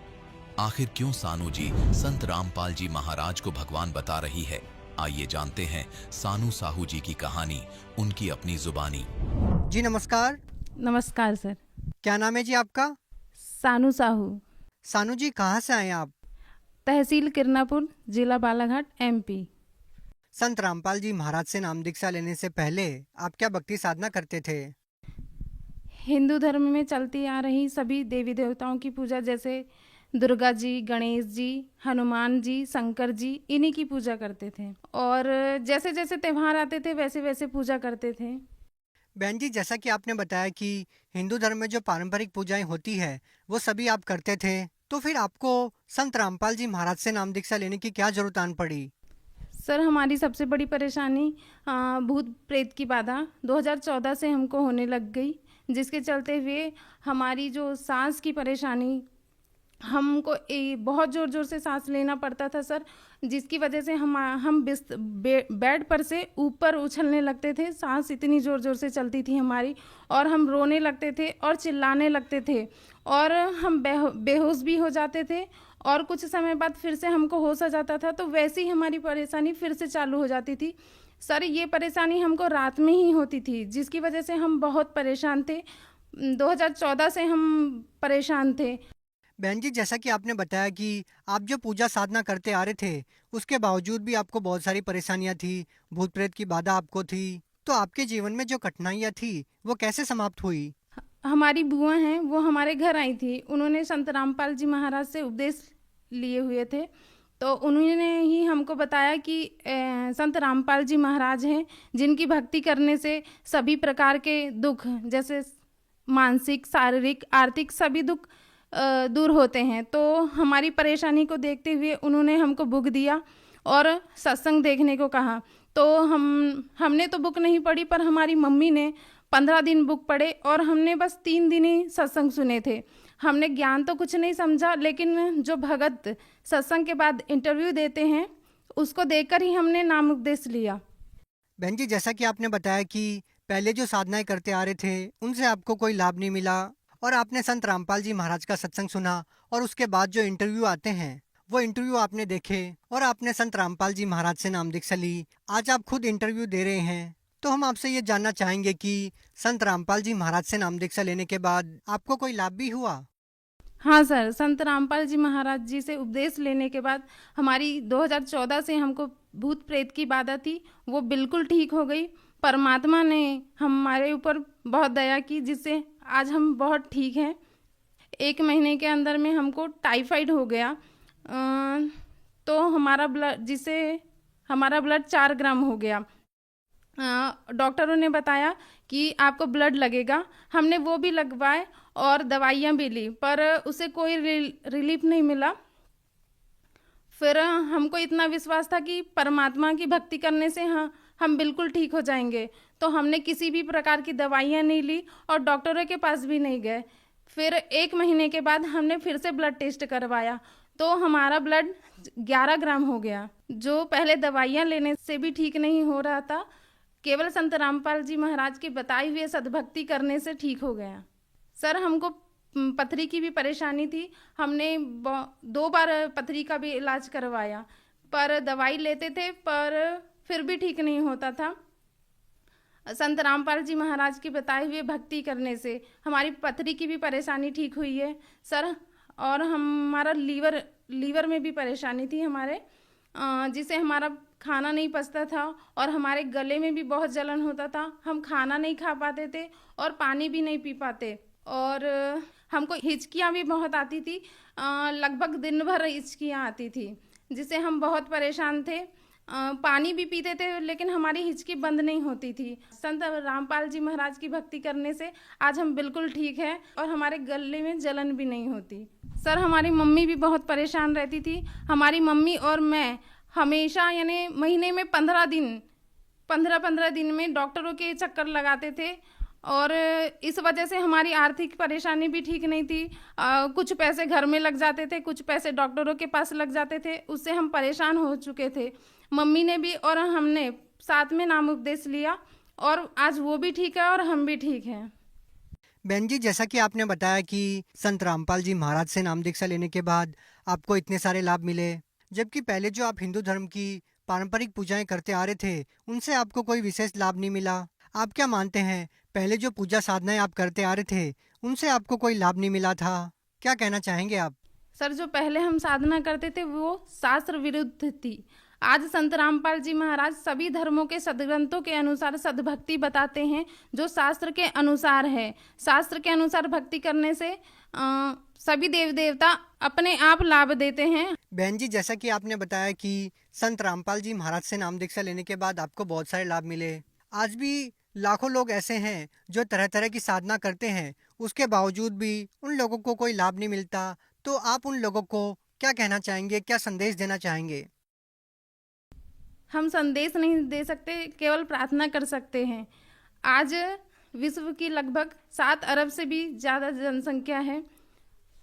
[SPEAKER 3] आखिर क्यों सानू जी संत रामपाल जी महाराज को भगवान बता रही है? आइए जानते हैं सानू साहू जी की कहानी, उनकी अपनी जुबानी।
[SPEAKER 8] जी नमस्कार।
[SPEAKER 9] नमस्कार सर।
[SPEAKER 8] क्या नाम है जी आपका?
[SPEAKER 9] सानू साहू।
[SPEAKER 8] सानू जी कहाँ से आए आप?
[SPEAKER 9] तहसील किरनापुर, जिला बालाघाट, एमपी।
[SPEAKER 8] संत रामपाल जी महाराज से नाम दीक्षा लेने से पहले आप क्या भक्ति साधना करते थे?
[SPEAKER 9] हिंदू धर्म में चलती आ रही सभी देवी देवताओं की पूजा, जैसे दुर्गा जी, गणेश जी, हनुमान जी, शंकर जी, इन्हीं की पूजा करते थे। और जैसे जैसे त्यौहार आते थे वैसे वैसे पूजा करते थे।
[SPEAKER 8] बहन जी, जैसा कि आपने बताया कि हिंदू धर्म में जो पारंपरिक पूजाएं होती है वो सभी आप करते थे, तो फिर आपको संत रामपाल जी महाराज से नाम दीक्षा लेने की क्या जरूरत आन पड़ी?
[SPEAKER 9] सर, हमारी सबसे बड़ी परेशानी भूत प्रेत की बाधा 2014 से हमको होने लग गई, जिसके चलते हुए हमारी जो सांस की परेशानी, हमको बहुत ज़ोर ज़ोर से सांस लेना पड़ता था सर, जिसकी वजह से हम बेड पर से ऊपर उछलने लगते थे। सांस इतनी ज़ोर ज़ोर से चलती थी हमारी, और हम रोने लगते थे और चिल्लाने लगते थे, और हम बेहोश भी हो जाते थे, और कुछ समय बाद फिर से हमको होश आ जाता था। तो वैसे ही हमारी परेशानी फिर से चालू हो जाती थी सर। ये परेशानी हमको रात में ही होती थी, जिसकी वजह से हम बहुत परेशान थे। 2014 से हम परेशान थे।
[SPEAKER 8] बहन जी, जैसा कि आपने बताया कि आप जो पूजा साधना करते आ रहे थे उसके बावजूद भी आपको बहुत सारी परेशानियां थी, भूत प्रेत की बाधा आपको थी, तो आपके जीवन में जो कठिनाइयां थी वो कैसे समाप्त हुई?
[SPEAKER 9] हमारी बुआ हैं, वो हमारे घर आई थी। उन्होंने संत रामपाल जी महाराज से उपदेश लिए हुए थे, तो उन्होंने ही हमको बताया कि संत रामपाल जी महाराज हैं जिनकी भक्ति करने से सभी प्रकार के दुख, जैसे मानसिक, शारीरिक, आर्थिक सभी दुख दूर होते हैं। तो हमारी परेशानी को देखते हुए उन्होंने हमको बुक दिया और सत्संग देखने को कहा। तो हमने तो बुक नहीं पढ़ी, पर हमारी मम्मी ने 15 दिन बुक पढ़े, और हमने बस 3 दिन ही सत्संग सुने थे। हमने ज्ञान तो कुछ नहीं समझा, लेकिन जो भगत सत्संग के बाद इंटरव्यू देते हैं उसको देखकर ही हमने नाम उपदेश लिया।
[SPEAKER 8] बहन जी, जैसा कि आपने बताया कि पहले जो साधनाएं करते आ रहे थे उनसे आपको कोई लाभ नहीं मिला, और आपने संत रामपाल जी महाराज का सत्संग सुना, और उसके बाद जो इंटरव्यू आते हैं वो इंटरव्यू आपने देखे, और आपने संत रामपाल जी महाराज से नाम दीक्षा ली। आज आप खुद इंटरव्यू दे रहे हैं, तो हम आपसे ये जानना चाहेंगे कि संत रामपाल जी महाराज से नाम दीक्षा लेने के बाद आपको कोई लाभ भी हुआ?
[SPEAKER 9] हाँ सर, संत रामपाल जी महाराज जी से उपदेश लेने के बाद हमारी 2014 से हमको भूत प्रेत की बाधा थी, वो बिल्कुल ठीक हो गई। परमात्मा ने हमारे ऊपर बहुत दया की, जिससे आज हम बहुत ठीक हैं। 1 महीने के अंदर में हमको टाइफाइड हो गया, तो हमारा ब्लड 4 ग्राम हो गया। डॉक्टरों ने बताया कि आपको ब्लड लगेगा। हमने वो भी लगवाए और दवाइयाँ भी ली, पर उसे कोई रिलीफ नहीं मिला। फिर हमको इतना विश्वास था कि परमात्मा की भक्ति करने से हम बिल्कुल ठीक हो जाएंगे, तो हमने किसी भी प्रकार की दवाइयाँ नहीं ली और डॉक्टरों के पास भी नहीं गए। फिर 1 महीने के बाद हमने फिर से ब्लड टेस्ट करवाया, तो हमारा ब्लड 11 ग्राम हो गया, जो पहले दवाइयाँ लेने से भी ठीक नहीं हो रहा था। केवल संत रामपाल जी महाराज के बताए हुए सद्भक्ति करने से ठीक हो गया। सर, हमको पथरी की भी परेशानी थी। हमने 2 बार पथरी का भी इलाज करवाया, पर दवाई लेते थे पर फिर भी ठीक नहीं होता था। संत रामपाल जी महाराज के बताए हुए भक्ति करने से हमारी पथरी की भी परेशानी ठीक हुई है सर। और हमारा लीवर में भी परेशानी थी हमारे, जिससे हमारा खाना नहीं पचता था और हमारे गले में भी बहुत जलन होता था। हम खाना नहीं खा पाते थे और पानी भी नहीं पी पाते, और हमको हिचकियाँ भी बहुत आती थी। लगभग दिन भर हिचकियाँ आती थी, जिससे हम बहुत परेशान थे। पानी भी पीते थे लेकिन हमारी हिचकी बंद नहीं होती थी। संत रामपाल जी महाराज की भक्ति करने से आज हम बिल्कुल ठीक हैं और हमारे गले में जलन भी नहीं होती। सर, हमारी मम्मी भी बहुत परेशान रहती थी। हमारी मम्मी और मैं हमेशा यानी महीने में 15 दिन में डॉक्टरों के चक्कर लगाते थे, और इस वजह से हमारी आर्थिक परेशानी भी ठीक नहीं थी। कुछ पैसे घर में लग जाते थे, कुछ पैसे डॉक्टरों के पास लग जाते थे, उससे हम परेशान हो चुके थे। मम्मी ने भी और हमने साथ में नाम उपदेश लिया और आज वो भी ठीक है और हम भी ठीक हैं।
[SPEAKER 8] बहन जी, जैसा कि आपने बताया कि संत रामपाल जी महाराज से नाम दीक्षा लेने के बाद आपको इतने सारे लाभ मिले, जबकि पहले जो आप हिंदू धर्म की पारंपरिक पूजाएं करते आ रहे थे उनसे आपको कोई विशेष लाभ नहीं मिला। आप क्या मानते हैं, पहले जो पूजा साधनाएं आप करते आ रहे थे उनसे आपको कोई लाभ नहीं मिला था? क्या कहना चाहेंगे आप?
[SPEAKER 9] सर, जो पहले हम साधना करते थे वो शास्त्र विरुद्ध थी। आज संत रामपाल जी महाराज सभी धर्मों के सदग्रंथों के अनुसार सद्भक्ति बताते हैं, जो शास्त्र के अनुसार है। शास्त्र के अनुसार भक्ति करने से सभी देव देवता अपने आप लाभ देते हैं।
[SPEAKER 8] बहन जी, जैसा कि आपने बताया कि संत रामपाल जी महाराज से नाम दीक्षा लेने के बाद आपको बहुत सारे लाभ मिले। आज भी लाखों लोग ऐसे हैं जो तरह तरह की साधना करते हैं, उसके बावजूद भी उन लोगों को कोई लाभ नहीं मिलता। तो आप उन लोगों को क्या कहना चाहेंगे, क्या संदेश देना चाहेंगे?
[SPEAKER 9] हम संदेश नहीं दे सकते, केवल प्रार्थना कर सकते हैं। आज विश्व की लगभग 7 अरब से भी ज़्यादा जनसंख्या है।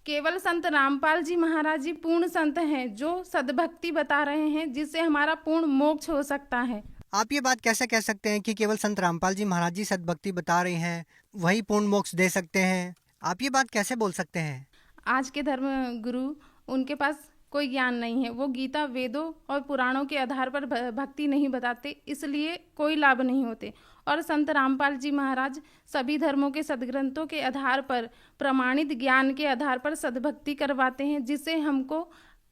[SPEAKER 9] केवल संत रामपाल जी महाराज जी पूर्ण संत हैं, जो सद्भक्ति बता रहे हैं, जिससे हमारा पूर्ण मोक्ष हो सकता है।
[SPEAKER 8] आप ये बात कैसे कह सकते हैं कि केवल संत रामपाल जी महाराज जी सद्भक्ति बता रहे हैं, वही पूर्ण मोक्ष दे सकते हैं? आप ये बात कैसे बोल सकते हैं?
[SPEAKER 9] आज के धर्म गुरु, उनके पास कोई ज्ञान नहीं है। वो गीता, वेदों और पुराणों के आधार पर भक्ति नहीं बताते, इसलिए कोई लाभ नहीं होते। और संत रामपाल जी महाराज सभी धर्मों के सदग्रंथों के आधार पर, प्रमाणित ज्ञान के आधार पर सद्भक्ति करवाते हैं, जिससे हमको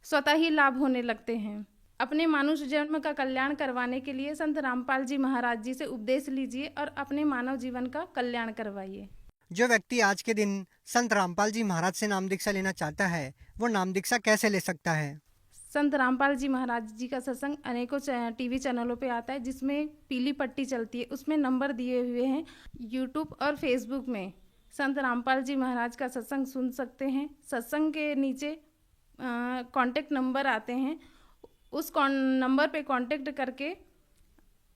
[SPEAKER 9] स्वतः ही लाभ होने लगते हैं। अपने मानुष जन्म का कल्याण करवाने के लिए संत रामपाल जी महाराज जी से उपदेश लीजिए और अपने मानव जीवन का कल्याण करवाइए।
[SPEAKER 8] जो व्यक्ति आज के दिन संत रामपाल जी महाराज से नाम दीक्षा लेना चाहता है, वो नाम दीक्षा कैसे ले सकता है?
[SPEAKER 9] संत रामपाल जी महाराज जी का सत्संग अनेकों टीवी चैनलों पे आता है, जिसमें पीली पट्टी चलती है, उसमें नंबर दिए हुए हैं। यूट्यूब और फेसबुक में संत रामपाल जी महाराज का सत्संग सुन सकते हैं। सत्संग के नीचे कांटेक्ट नंबर आते हैं, उस नंबर पे कांटेक्ट करके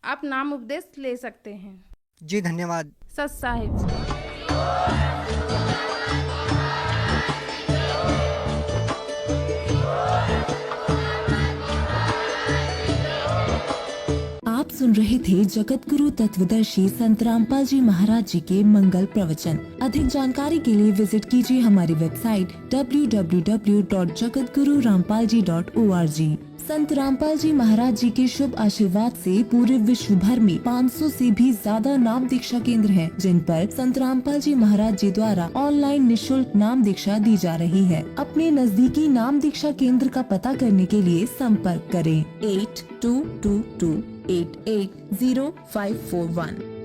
[SPEAKER 9] आप नाम उपदेश ले सकते हैं।
[SPEAKER 8] जी धन्यवाद।
[SPEAKER 9] सत साहिब।
[SPEAKER 10] आप सुन सुन रहे थे जगत गुरु तत्वदर्शी संत रामपाल जी महाराज जी के मंगल प्रवचन। अधिक जानकारी के लिए विजिट कीजिए हमारी वेबसाइट www.jagatgururampalji.org। संत रामपाल जी महाराज जी के शुभ आशीर्वाद से पूरे विश्व भर में 500 से भी ज्यादा नाम दीक्षा केंद्र हैं, जिन पर संत रामपाल जी महाराज जी द्वारा ऑनलाइन निशुल्क नाम दीक्षा दी जा रही है। अपने नजदीकी नाम दीक्षा केंद्र का पता करने के लिए संपर्क करें 8222880541।